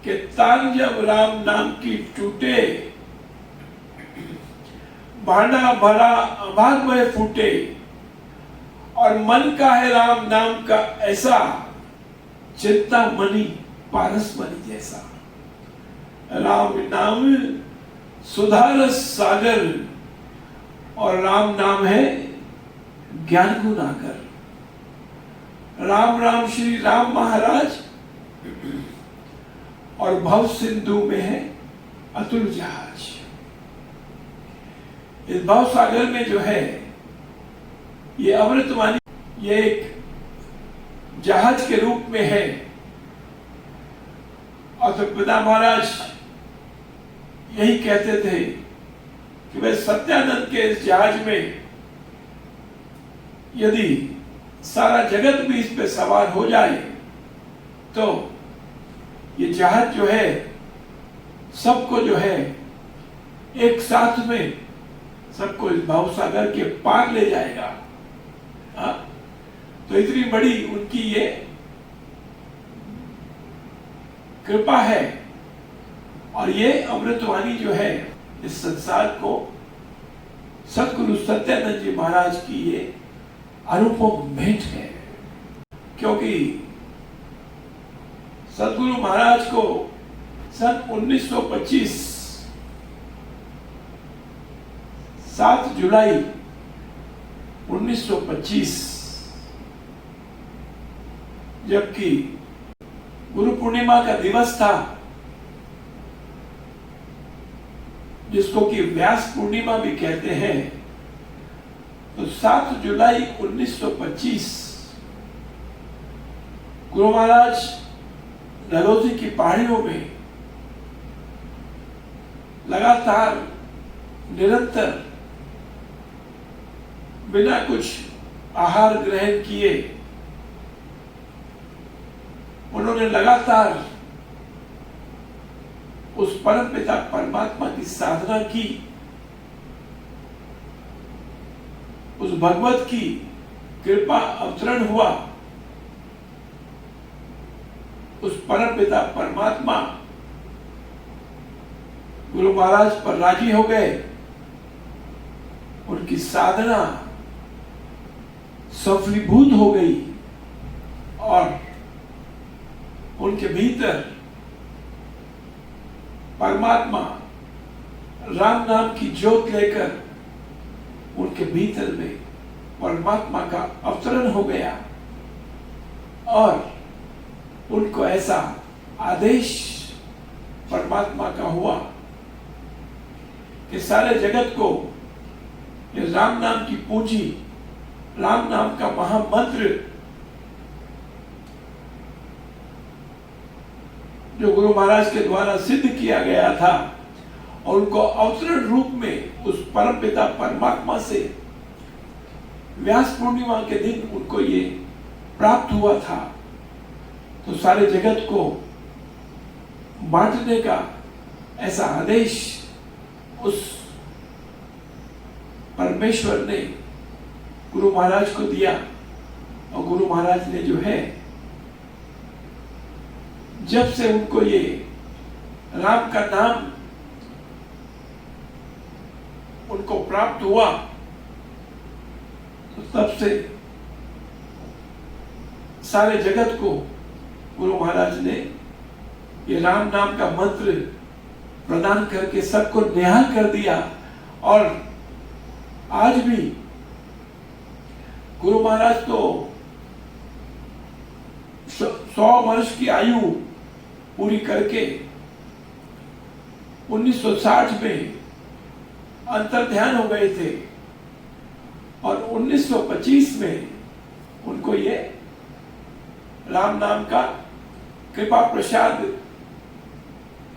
कि तान जब राम नाम की टूटे, भांडा भरा अभाग में फूटे, और मन का है राम नाम का ऐसा, चिंता मनी पारस मनी जैसा। राम नाम सुधारस सागर, और राम नाम है ज्ञान गुनागर। राम राम श्री राम महाराज, और भव सिंधु में है अतुल जहाज। इस भव सागर में जो है ये अमृतवाणी, ये एक जहाज के रूप में है। और तो पिता महाराज यही कहते थे कि वह सत्यानंद के इस जहाज में यदि सारा जगत भी इस पे सवार हो जाए तो ये जहाज जो है सबको जो है एक साथ में सबको इस भवसागर के पार ले जाएगा। हाँ? तो इतनी बड़ी उनकी ये कृपा है। और ये अमृतवाणी जो है इस संसार को सतगुरु सत्यानंद जी महाराज की ये अनुपम भेंट है। क्योंकि सतगुरु महाराज को सन 1925 7 जुलाई 1925 जबकि गुरु पूर्णिमा का दिवस था, जिसको कि व्यास पूर्णिमा भी कहते हैं, तो 7 जुलाई 1925 गुरु महाराज डलहौजी की पहाड़ियों में लगातार निरंतर बिना कुछ आहार ग्रहण किए उन्होंने लगातार उस परम पिता परमात्मा की साधना की, उस भगवत की कृपा अवतरण हुआ, उस परम पिता परमात्मा गुरु महाराज पर राजी हो गए, उनकी साधना सफलीभूत हो गई और उनके भीतर परमात्मा राम नाम की ज्योत लेकर उनके भीतर में परमात्मा का अवतरण हो गया। और उनको ऐसा आदेश परमात्मा का हुआ कि सारे जगत को ये राम नाम की पूंजी, राम नाम का महामंत्र जो गुरु महाराज के द्वारा सिद्ध किया गया था और उनको अवतरण रूप में उस परम पिता परमात्मा से व्यास पूर्णिमा के दिन उनको ये प्राप्त हुआ था, तो सारे जगत को बांटने का ऐसा आदेश उस परमेश्वर ने गुरु महाराज को दिया। और गुरु महाराज ने जो है जब से उनको ये राम का नाम उनको प्राप्त हुआ तो तब से सारे जगत को गुरु महाराज ने ये राम नाम का मंत्र प्रदान करके सबको निहाल कर दिया। और आज भी गुरु महाराज तो 100 वर्ष की आयु पूरी करके 1960 में अंतर्ध्यान हो गए थे और 1925 में उनको ये राम नाम का कृपा प्रसाद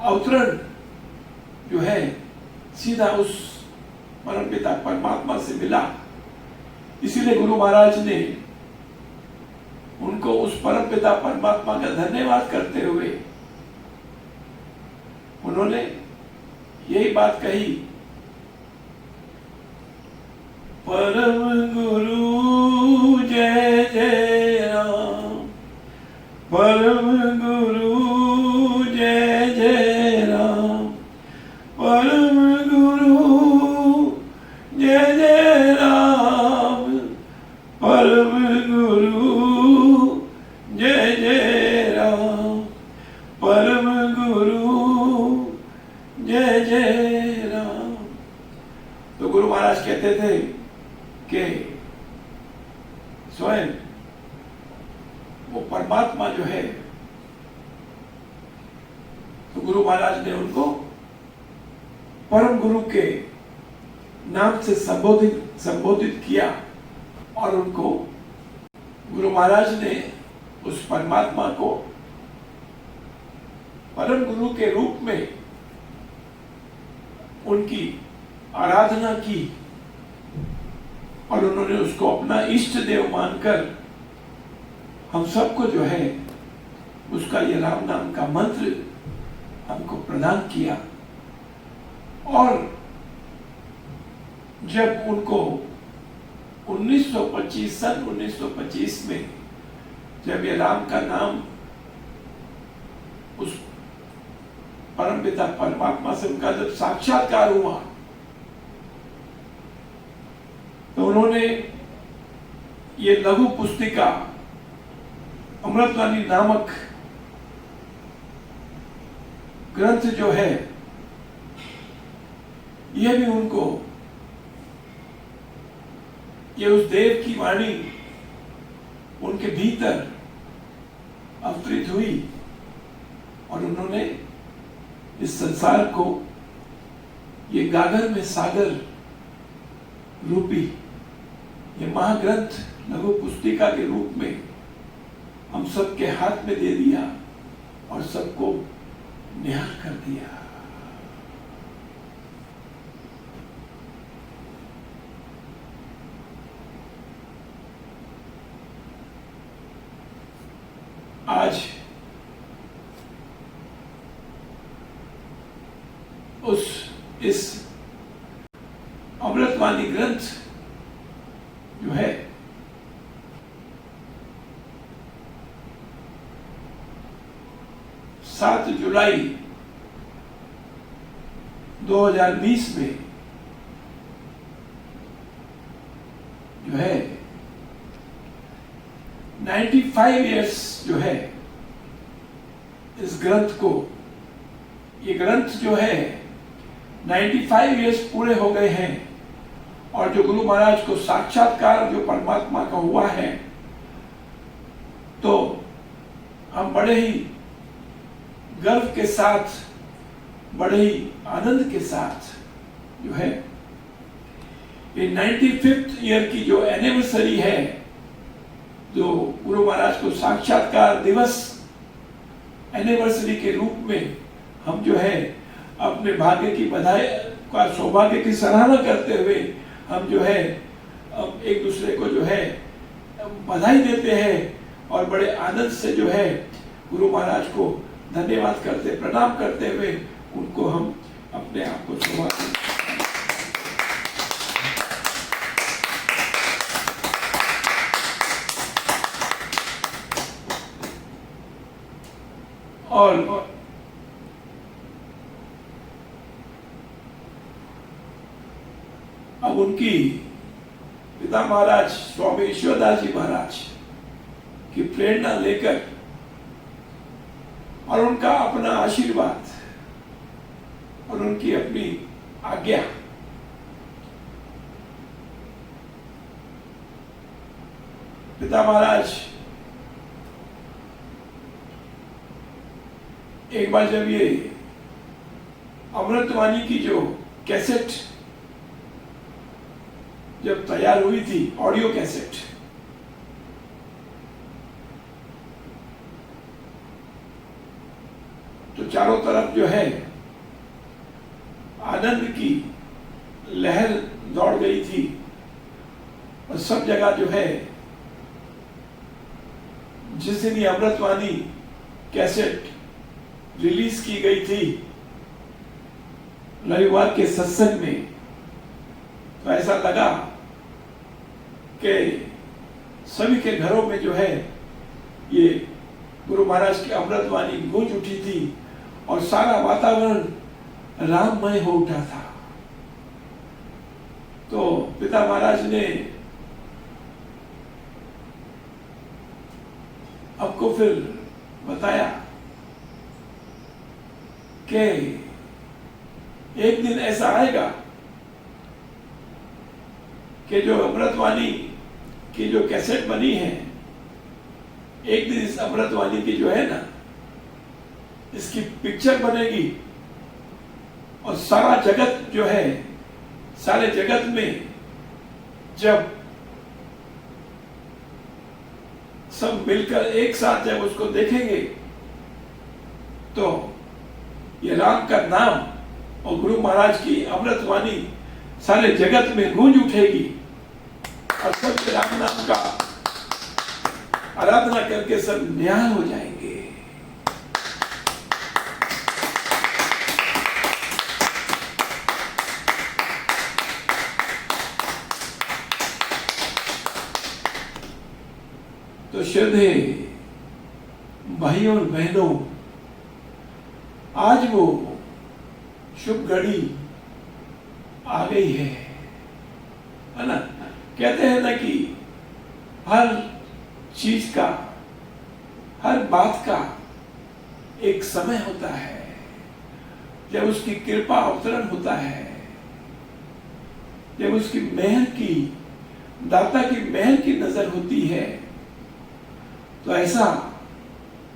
अवतरण जो है सीधा उस परमपिता परमात्मा से मिला। इसीलिए गुरु महाराज ने उनको उस परमपिता परमात्मा का धन्यवाद करते हुए उन्होंने यही बात कही, परम गुरु जय जय राम, परम गुरु जय जय राम, परम गुरु जय जय राम, परम गुरु जय जय राम, परम गुरु जय जय राम। तो गुरु महाराज कहते थे कि स्वयं वो परमात्मा जो है, तो गुरु महाराज ने उनको परम गुरु के नाम से संबोधित किया और उनको गुरु महाराज ने उस परमात्मा को परम गुरु के रूप में उनकी आराधना की और उन्होंने उसको अपना इष्ट देव मानकर हम सबको जो है उसका ये राम नाम का मंत्र हमको प्रदान किया। और जब उनको 1925 सन 1925 में जब ये राम का नाम उस परमपिता परमात्मा से उनका जब साक्षात्कार हुआ तो उन्होंने ये लघु पुस्तिका अमृतवाणी नामक ग्रंथ जो है यह भी उनको ये उस देव की वाणी उनके भीतर अवतरित हुई और उन्होंने इस संसार को ये गागर में सागर रूपी ये महाग्रंथ लघु पुस्तिका के रूप में हम सबके हाथ में दे दिया और सबको निहाल कर दिया। आज इस अमृतवाणी ग्रंथ जो है सात जुलाई 2020 में जो है 95 इयर्स जो है इस ग्रंथ को, ये ग्रंथ जो है 95 इयर्स पूरे हो गए हैं और जो गुरु महाराज को साक्षात्कार जो परमात्मा का हुआ है तो हम बड़े ही गर्व के साथ, बड़े ही आनंद के साथ जो है ये 95th ईयर की जो एनिवर्सरी है, जो गुरु महाराज को साक्षात्कार दिवस एनिवर्सरी के रूप में हम जो है अपने भाग्य की बधाई का सौभाग्य की सराहना करते हुए हम जो है एक दूसरे को जो है बधाई देते हैं और बड़े आनंद से जो है गुरु महाराज को धन्यवाद करते, प्रणाम करते हुए उनको हम अपने आप को समर्पित और अब उनकी पिता महाराज स्वामी ईश्वरदास जी महाराज की प्रेरणा लेकर और उनका अपना आशीर्वाद और उनकी अपनी आज्ञा पिता महाराज एक बार जब ये अमृतवाणी की जो कैसेट जब तैयार हुई थी ऑडियो कैसेट, तो चारों तरफ जो है आनंद की लहर दौड़ गई थी और सब जगह जो है, जिस दिन ये अमृतवाणी कैसेट रिलीज की गई थी रविवार के सत्संग में, तो ऐसा लगा कि सभी के घरों में जो है ये गुरु महाराज की अमृतवाणी गूंज उठी थी और सारा वातावरण राममय हो उठा था। तो पिता महाराज ने आपको फिर बताया कि एक दिन ऐसा आएगा कि जो अमृतवाणी की जो कैसेट बनी है, एक दिन इस अमृतवाणी की जो है ना, इसकी पिक्चर बनेगी और सारा जगत जो है, सारे जगत में जब सब मिलकर एक साथ जब उसको देखेंगे तो ये राम का नाम और गुरु महाराज की अमृतवाणी सारे जगत में गूंज उठेगी और सब राम नाम का आराधना करके सब निहाल हो जाएंगे। तो श्रद्धे भाइयों और बहनों, आज वो शुभ घड़ी आ गई है ना। कहते हैं ना कि हर चीज का, हर बात का एक समय होता है, जब उसकी कृपा अवतरण होता है, जब उसकी मेहर की, दाता की मेहर की नजर होती है, तो ऐसा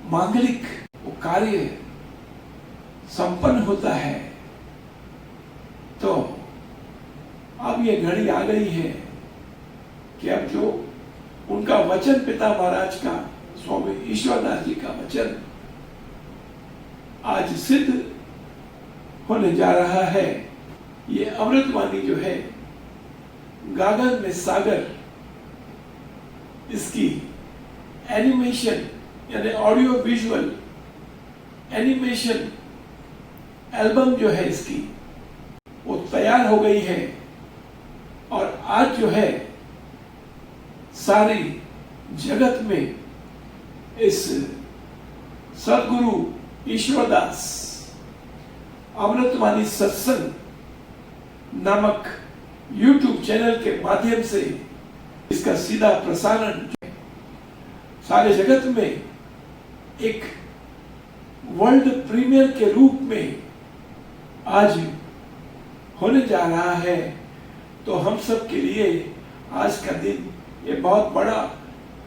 मांगलिक वो कार्य संपन्न होता है। तो अब ये घड़ी आ गई है कि अब जो उनका वचन, पिता महाराज का, स्वामी ईश्वरदास जी का वचन आज सिद्ध होने जा रहा है। ये अमृतवाणी जो है, गागर में सागर, इसकी एनिमेशन यानी ऑडियो विजुअल एनिमेशन एल्बम जो है इसकी, वो तैयार हो गई है और आज जो है सारी जगत में इस सदगुरु ईश्वरदास अमृतवाणी सत्संग नामक YouTube चैनल के माध्यम से इसका सीधा प्रसारण सारे जगत में एक वर्ल्ड प्रीमियर के रूप में आज होने जा रहा है। तो हम सब के लिए आज का दिन ये बहुत बड़ा,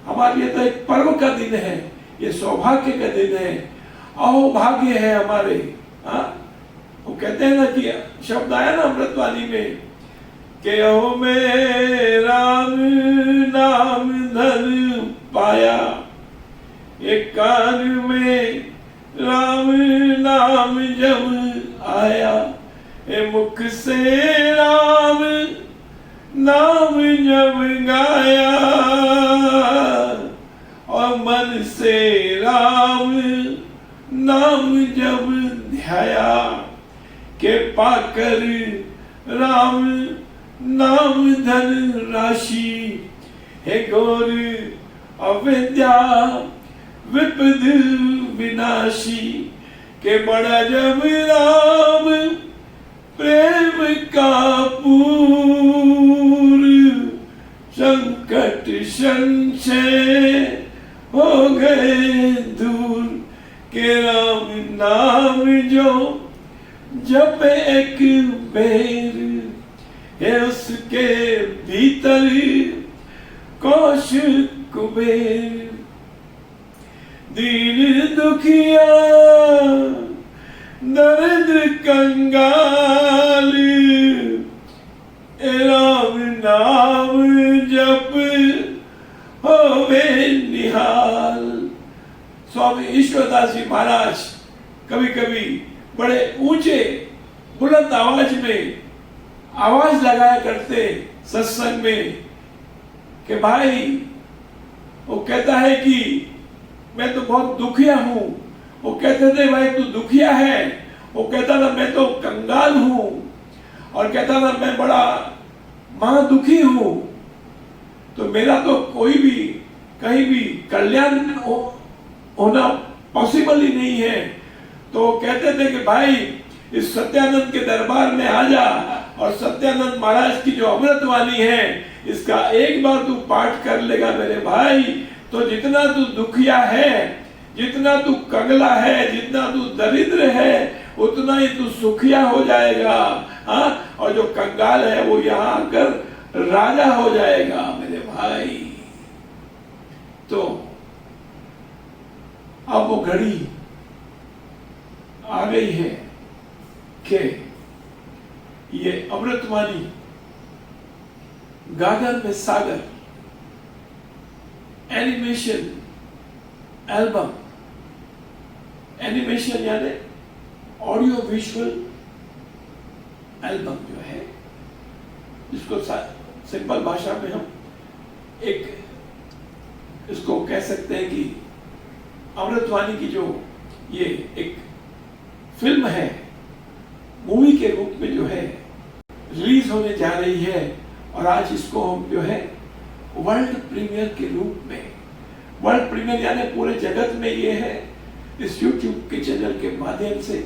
हमारे लिए तो एक पर्व का दिन है, ये सौभाग्य का दिन है, अहोभाग्य है हमारे। वो कहते हैं ना कि शब्द आया ना अमृतवाणी में कि ओ में राम नाम धन पाया, एक कान में राम नाम जब आया, ए मुख से राम नाम जब गाया और मन से राम नाम जब ध्याया, के पाकर राम नाम धन राशि, हे घोर अविद्या विपद विनाशी, के बड़ा जब राम प्रेम का पूर, संकट संशय हो गए दूर, के राम नाम जो जब एक बेर है उसके भीतर कोश कुबेर, दीन दुखिया दर्द कंगाल, राम नाम जप होवे निहाल। स्वामी ईश्वरदास जी महाराज कभी कभी बड़े ऊंचे बुलंद आवाज में आवाज लगाया करते सत्संग में कि भाई, वो कहता है कि मैं तो बहुत दुखिया हूं। वो कहते थे भाई तू दुखिया है। वो कहता था मैं तो कंगाल हूं, और कहता था मैं बड़ा महादुखी हूं, तो मेरा तो कोई भी कहीं भी कल्याण होना पॉसिबल ही नहीं है। तो कहते थे कि भाई इस सत्यानंद के दरबार में आ जा, और सत्यानंद महाराज की जो अमृतवाणी है इसका एक बार तू पाठ कर लेगा मेरे भाई, तो जितना तू दुखिया है, जितना तू कंगला है, जितना तू दरिद्र है, उतना ही तू सुखिया हो जाएगा। हाँ, और जो कंगाल है वो यहाँ आकर राजा हो जाएगा मेरे भाई। तो अब वो घड़ी आ गई है कि ये अमृतवाणी गागर में सागर एनिमेशन एल्बम, एनिमेशन यानी ऑडियो विजुअल एल्बम जो है, जिसको सिंपल भाषा में हम एक इसको कह सकते हैं कि अमृतवाणी की जो ये एक फिल्म है, मूवी के रूप में जो है रिलीज होने जा रही है। और आज इसको हम जो है वर्ल्ड प्रीमियर के रूप में, वर्ल्ड प्रीमियर यानी पूरे जगत में ये है इस YouTube के चैनल के माध्यम से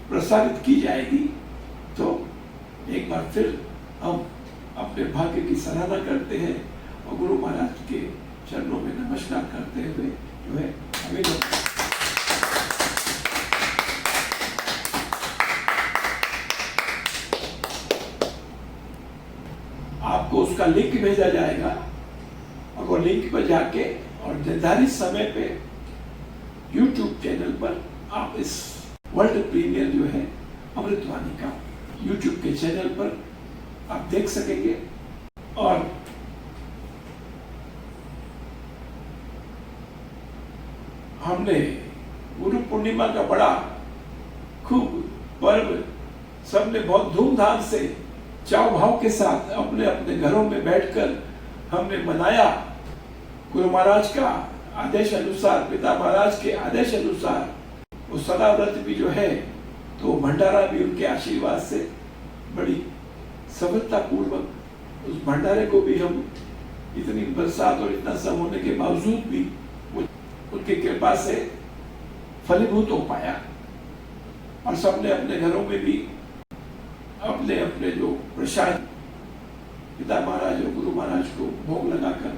प्रसारित की जाएगी। तो एक बार फिर हम अपने भाग्य की सराहना करते हैं और गुरु महाराज के चरणों में नमस्कार करते हुए जो है हमें आपको उसका लिंक भेजा जाएगा, और वो लिंक पर जाके और निर्धारित समय पे YouTube चैनल पर आप इस वर्ल्ड प्रीमियर जो है अमृतवाणी का YouTube के चैनल पर आप देख सकेंगे। और हमने गुरु पूर्णिमा का बड़ा खूब पर्व सबने बहुत धूमधाम से चाव भाव के साथ अपने अपने घरों में बैठकर हमने मनाया। गुरु महाराज का आदेश अनुसार, पिता महाराज के आदेश अनुसार वो सदा व्रत भी जो है, तो भंडारा भी उनके आशीर्वाद से बड़ी सफलता पूर्वक उस भंडारे को भी हम इतनी बरसात और इतना सब होने के बावजूद भी उनकी कृपा से फलीभूत हो पाया। और सबने अपने घरों में भी अपने अपने जो प्रसाद पिता महाराज और गुरु महाराज को भोग लगाकर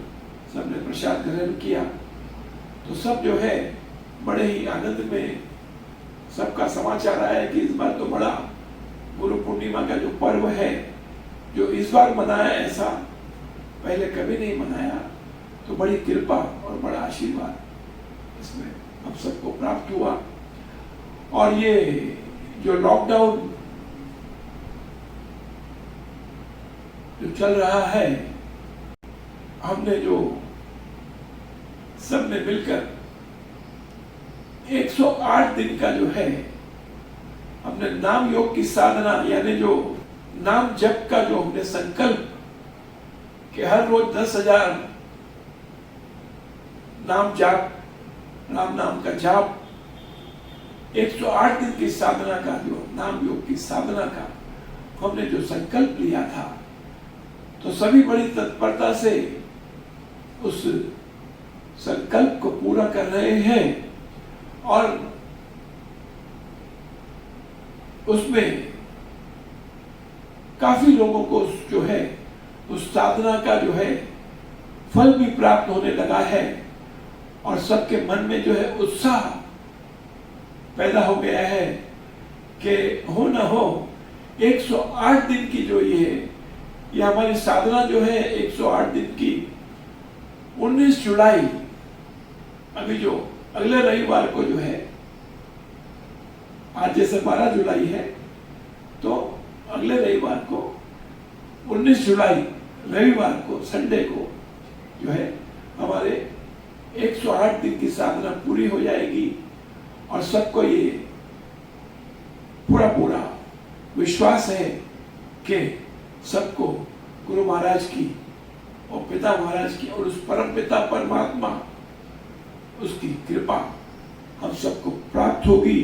सबने प्रसाद ग्रहण किया। तो सब जो है बड़े ही आनंद में सबका समाचार आया कि इस बार तो बड़ा गुरु पूर्णिमा का जो पर्व है, जो इस बार मनाया ऐसा पहले कभी नहीं मनाया। तो बड़ी कृपा और बड़ा आशीर्वाद इसमें हम सबको प्राप्त हुआ। और ये जो लॉकडाउन जो चल रहा है, हमने जो सबने मिलकर 108 दिन का जो है हमने नाम योग की साधना यानी जो नाम जप का जो हमने संकल्प कि हर रोज 10,000 नाम जाप, राम नाम का जाप, 108 दिन की साधना का जो नाम योग की साधना का हमने जो संकल्प लिया था, तो सभी बड़ी तत्परता से उस संकल्प को पूरा कर रहे हैं। और उसमें काफी लोगों को जो है उस साधना का जो है फल भी प्राप्त होने लगा है। और सबके मन में जो है उत्साह पैदा हो गया है कि हो न हो 108 दिन की जो ये हमारी साधना जो है 108 दिन की 19 जुलाई, अभी जो अगले रविवार को जो है, आज जैसे 12 जुलाई है, तो अगले रविवार को 19 जुलाई रविवार को, संडे को जो है हमारे 108 दिन की साधना पूरी हो जाएगी और सबको ये पूरा पूरा विश्वास है कि सबको गुरु महाराज की और पिता महाराज की और उस परम पिता परमात्मा उसकी कृपा हम सबको प्राप्त होगी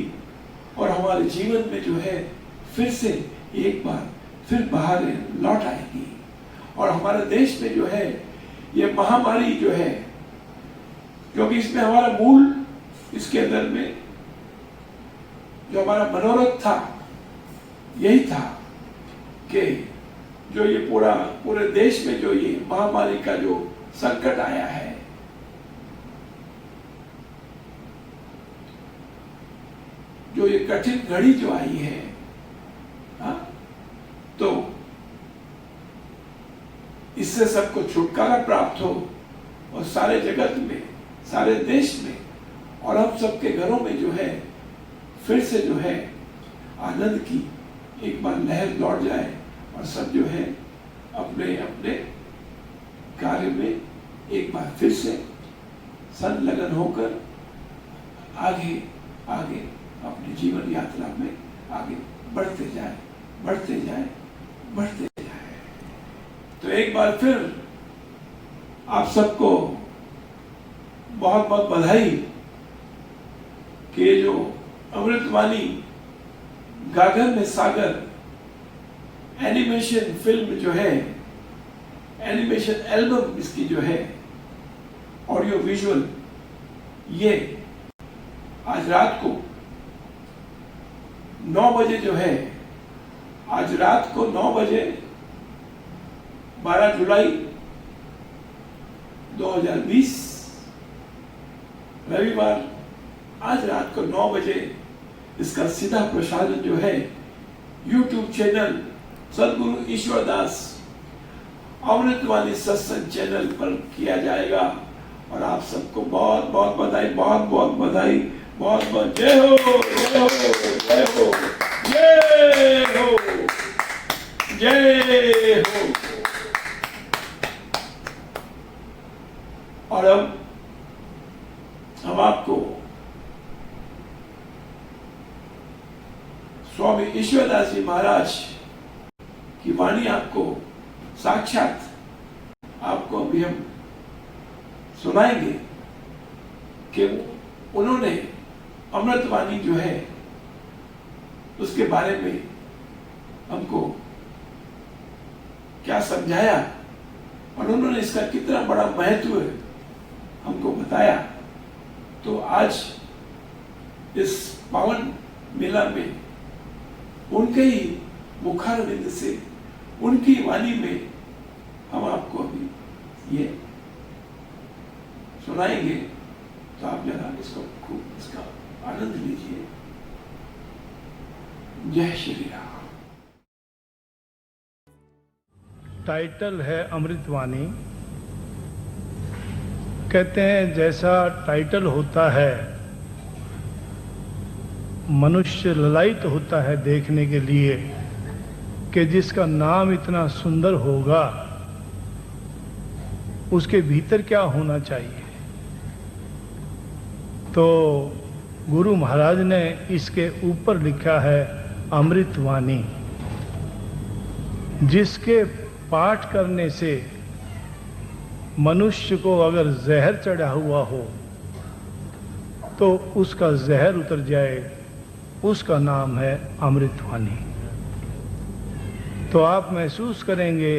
और हमारे जीवन में जो है फिर से एक बार फिर बाहर लौट आएगी और हमारे देश में जो है ये महामारी जो है, क्योंकि इसमें हमारा मूल, इसके अंदर में जो हमारा मनोरथ था यही था कि जो ये पूरे देश में जो ये महामारी का जो संकट आया है, जो ये कठिन घड़ी जो आई है, तो इससे सबको छुटकारा प्राप्त हो और सारे जगत में, सारे देश में और हम सबके घरों में जो है फिर से जो है आनंद की एक बार लहर लौट जाए और सब जो है अपने अपने कार्य में एक बार फिर से संलग्न होकर आगे आगे अपनी जीवन यात्रा में आगे बढ़ते जाए, बढ़ते जाए, बढ़ते जाए। तो एक बार फिर आप सबको बहुत बहुत बधाई कि ये जो अमृतवाणी गागर में सागर एनिमेशन फिल्म जो है, एनिमेशन एल्बम इसकी जो है ऑडियो विजुअल, ये आज रात को 9 बजे जो है, आज रात को 9 बजे 12 जुलाई 2020 रविवार, आज रात को 9 बजे इसका सीधा प्रसारण जो है YouTube चैनल सदगुरु ईश्वरदास अमृतवाणी सत्संग चैनल पर किया जाएगा और आप सबको बहुत बहुत बधाई, बहुत बहुत बधाई, बहुत बहुत जय हो, जय हो, जय हो, जय हो, जय हो। और अब हम आपको स्वामी ईश्वरदास जी महाराज की वाणी आपको साक्षात आपको अभी हम सुनाएंगे कि उन्होंने अमृतवाणी जो है उसके बारे में हमको क्या समझाया और उन्होंने इसका कितना बड़ा महत्व हमको बताया। तो आज इस पावन मेला में उनके ही मुखारविंद से, उनकी वाणी में हम आपको अभी ये सुनाएंगे। तो आप जरा इसको खूब इसका आनंद लीजिए। जय श्री राम। टाइटल है अमृतवाणी। कहते हैं जैसा टाइटल होता है मनुष्य ललायित होता है देखने के लिए कि जिसका नाम इतना सुंदर होगा उसके भीतर क्या होना चाहिए। तो गुरु महाराज ने इसके ऊपर लिखा है अमृतवाणी, जिसके पाठ करने से मनुष्य को अगर जहर चढ़ा हुआ हो तो उसका जहर उतर जाए, उसका नाम है अमृतवाणी। तो आप महसूस करेंगे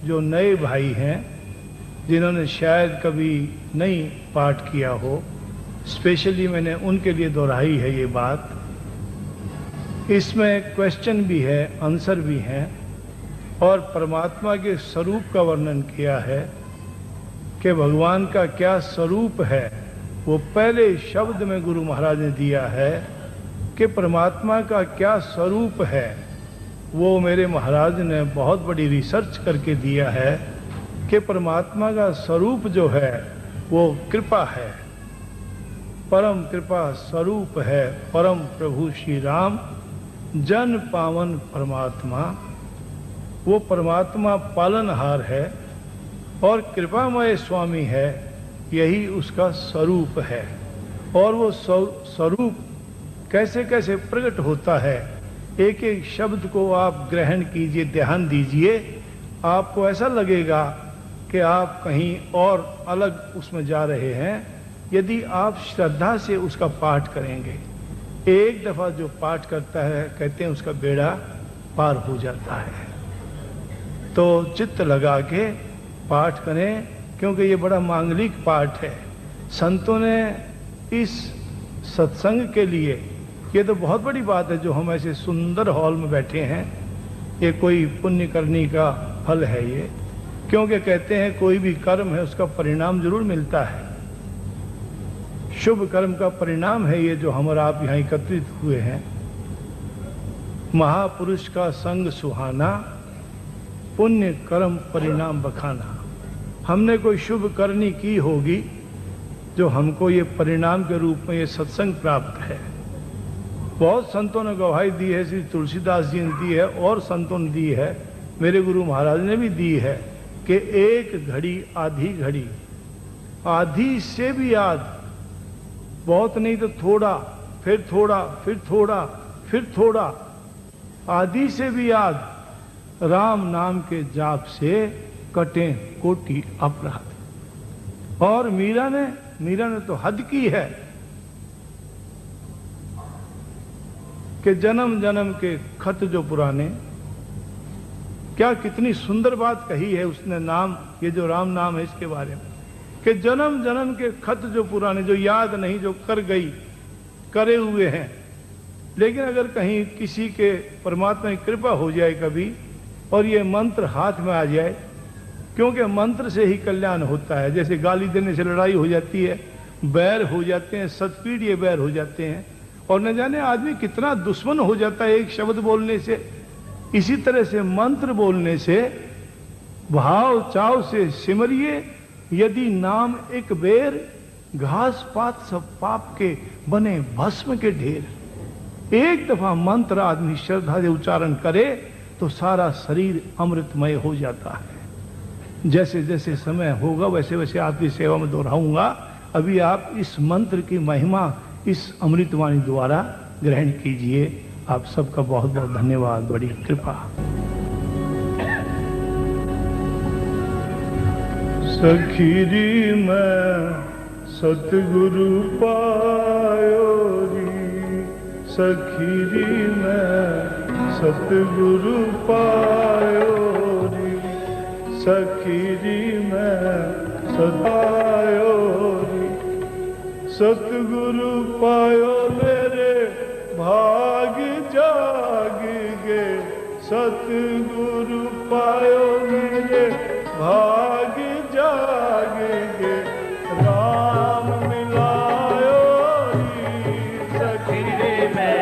जो नए भाई हैं जिन्होंने शायद कभी नहीं पाठ किया हो, स्पेशली मैंने उनके लिए दोहराई है ये बात। इसमें क्वेश्चन भी है, आंसर भी हैं और परमात्मा के स्वरूप का वर्णन किया है कि भगवान का क्या स्वरूप है। वो पहले शब्द में गुरु महाराज ने दिया है कि परमात्मा का क्या स्वरूप है। वो मेरे महाराज ने बहुत बड़ी रिसर्च करके दिया है कि परमात्मा का स्वरूप जो है वो कृपा है, परम कृपा स्वरूप है। परम प्रभु श्री राम जन पावन परमात्मा, वो परमात्मा पालनहार है और कृपामय स्वामी है, यही उसका स्वरूप है। और वो स्वरूप कैसे कैसे प्रकट होता है, एक एक शब्द को आप ग्रहण कीजिए, ध्यान दीजिए, आपको ऐसा लगेगा कि आप कहीं और अलग उसमें जा रहे हैं। यदि आप श्रद्धा से उसका पाठ करेंगे, एक दफा जो पाठ करता है कहते हैं उसका बेड़ा पार हो जाता है। तो चित्त लगा के पाठ करें, क्योंकि ये बड़ा मांगलिक पाठ है। संतों ने इस सत्संग के लिए, ये तो बहुत बड़ी बात है जो हम ऐसे सुंदर हॉल में बैठे हैं, ये कोई पुण्य करने का फल है ये, क्योंकि कहते हैं कोई भी कर्म है उसका परिणाम जरूर मिलता है। शुभ कर्म का परिणाम है ये जो हम और आप यहाँ एकत्रित हुए हैं। महापुरुष का संग सुहाना, पुण्य कर्म परिणाम बखाना। हमने कोई शुभ करनी की होगी जो हमको ये परिणाम के रूप में ये सत्संग प्राप्त है। बहुत संतों ने गवाही दी है, श्री तुलसीदास जी ने दी है और संतों ने दी है, मेरे गुरु महाराज ने भी दी है कि एक घड़ी आधी घड़ी, आधी से भी याद, बहुत नहीं तो थोड़ा, फिर थोड़ा, फिर थोड़ा, फिर थोड़ा, आधी से भी याद राम नाम के जाप से कटे कोटि अपराध। और मीरा ने तो हद की है कि जन्म जन्म के खत जो पुराने, क्या कितनी सुंदर बात कही है उसने, नाम, ये जो राम नाम है इसके बारे में, कि जन्म जन्म के खत जो पुराने, जो याद नहीं, जो कर गई, करे हुए हैं। लेकिन अगर कहीं किसी के परमात्मा की कृपा हो जाए कभी और ये मंत्र हाथ में आ जाए, क्योंकि मंत्र से ही कल्याण होता है। जैसे गाली देने से लड़ाई हो जाती है, बैर हो जाते हैं, सतपीढ़ बैर हो जाते हैं, और न जाने आदमी कितना दुश्मन हो जाता है एक शब्द बोलने से। इसी तरह से मंत्र बोलने से भाव चाव से सिमरिए, यदि नाम एक बेर, घास पात सब पाप के बने भस्म के ढेर। एक दफा मंत्र आदमी श्रद्धा से उच्चारण करे तो सारा शरीर अमृतमय हो जाता है। जैसे जैसे समय होगा वैसे वैसे आपकी सेवा में दोहराऊंगा। अभी आप इस मंत्र की महिमा इस अमृतवाणी द्वारा ग्रहण कीजिए। आप सबका बहुत बहुत धन्यवाद, बड़ी कृपा। सखीरी मैं सतगुरु पायो री, सखीरी मैं सतगुरु पायो री, सखीरी मैं सतायो री, सतगुरु पायो मेरे भाग जाग गे, सतगुरु पायो मेरे भाग जाग गे, राम मिलायो री, सखीरे में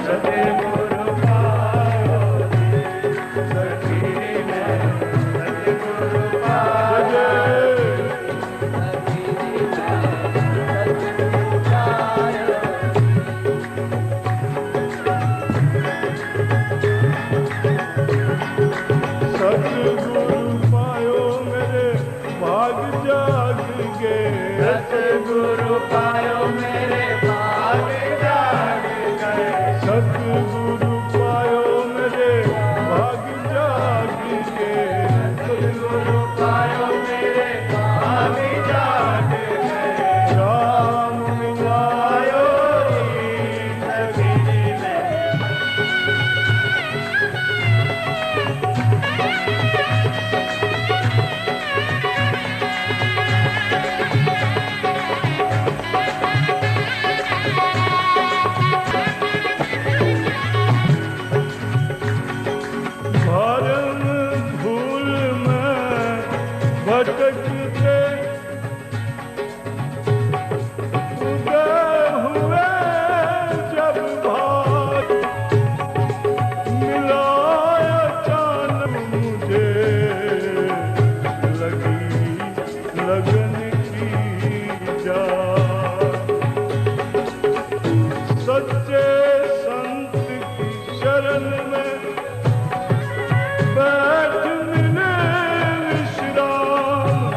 सतगुरु पायो री, सखीरे में सतगुरु पायो री, सखीरे में सतगुरु पायो री, सतगुरु पायो मेरे भाग जाग गे, सतगुरु पायो मेरे भाग जाग गए, सतगुरु पायो मेरे भाग जाग गे, सतगुरु पायो मेरे भाग जाग गए, राम मिलायो री, सखीरी में भरम धूल में भटकते उदय हुए जब भाग, मिला अचानक मुझे लगी लगन की जाग, सच्चे संत की शरण में बैठ मिले विश्राम,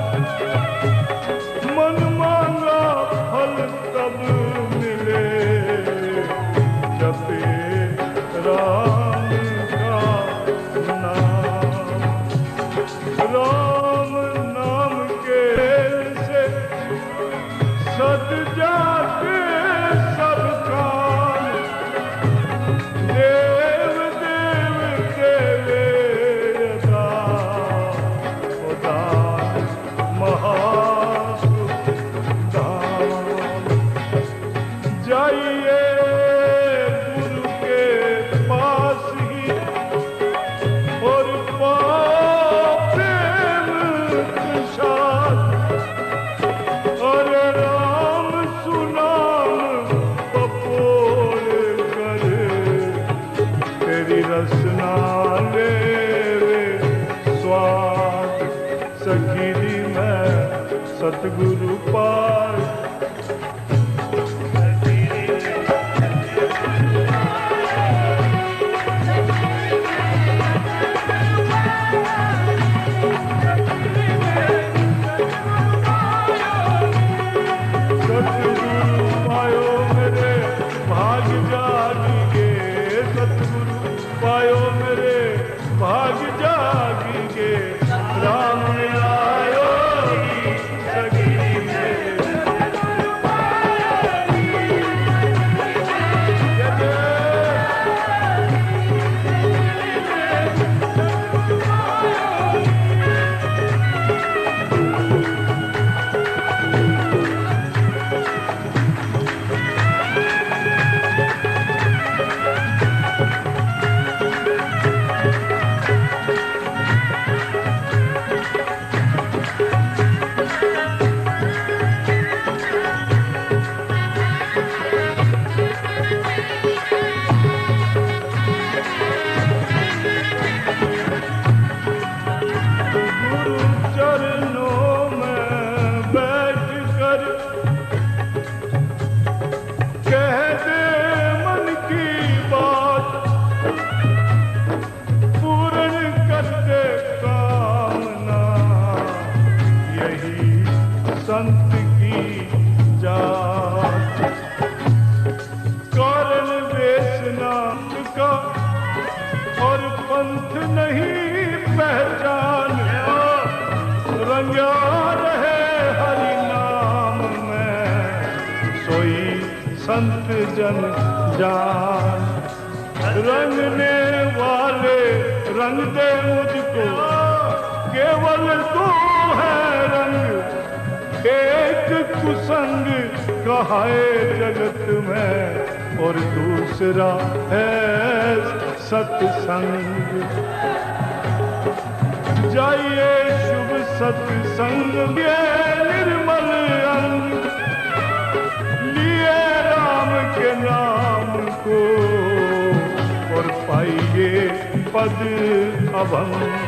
सखीरी में सतगुरु पार। सतगुरु पायो मेरे भाग जागिगे, सतगुरु पायो मेरे भाग जागिगे, राम आयो सखी मेरे। गुरु चरणों में बैठ कर कह दे मन की बात, पूर्ण कर दे कामना, यही संत की जात। कारण वेशनाथ का और पंथ नहीं पहचान, रंगा रहे हरि नाम में, सोई संत जन जान। रंगने वाले रंग दे मुझको, केवल तू है रंग। एक कुसंग कहाए जगत में, और दूसरा है सत्संग। जाइए शुभ सत्संग ये निर्मल अंग, लिए राम के नाम को, और पाइए पद अभंग।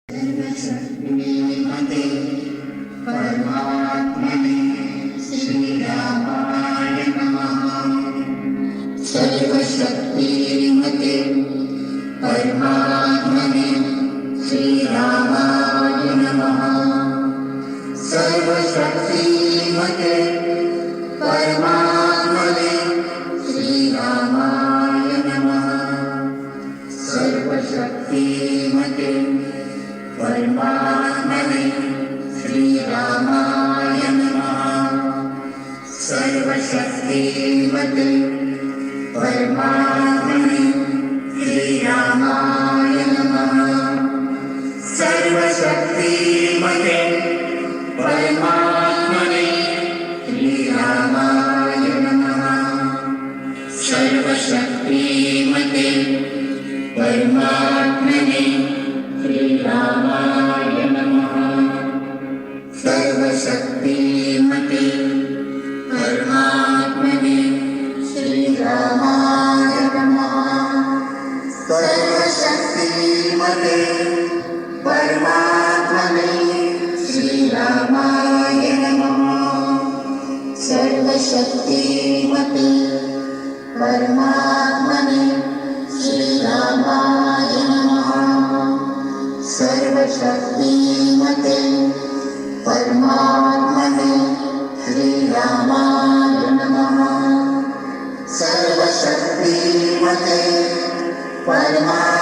सर्वशक्तिमते परमात्मने श्रीरामाय नमः। सर्वशक्तिमते परमात्मने श्रीरामाय नमः। सर्वशक्तिमते परमात्मने श्रीरामाय नमः। सर्वशक्तिमते परमात्मने श्रीरामाय नमः। सर्वशक्तिमते परमात्मने श्रीरामाय नमः। सर्वशक्तिमते परमात्मने श्रीरामाय नमः। सर्वशक्तिमते परमात्मने श्रीरामाय नमः। सर्वशक्तिमते परमात्मने श्रीरामाय नमः। सर्वशक्तिमते परमात्मने श्रीरामाय नमः। सर्वशक्तिमते परमात्मने श्रीरामाय नमः। सर्वशक्तिमते परमात्मने श्रीरामाय नमः। सर्वशक्तिमते परमात्मने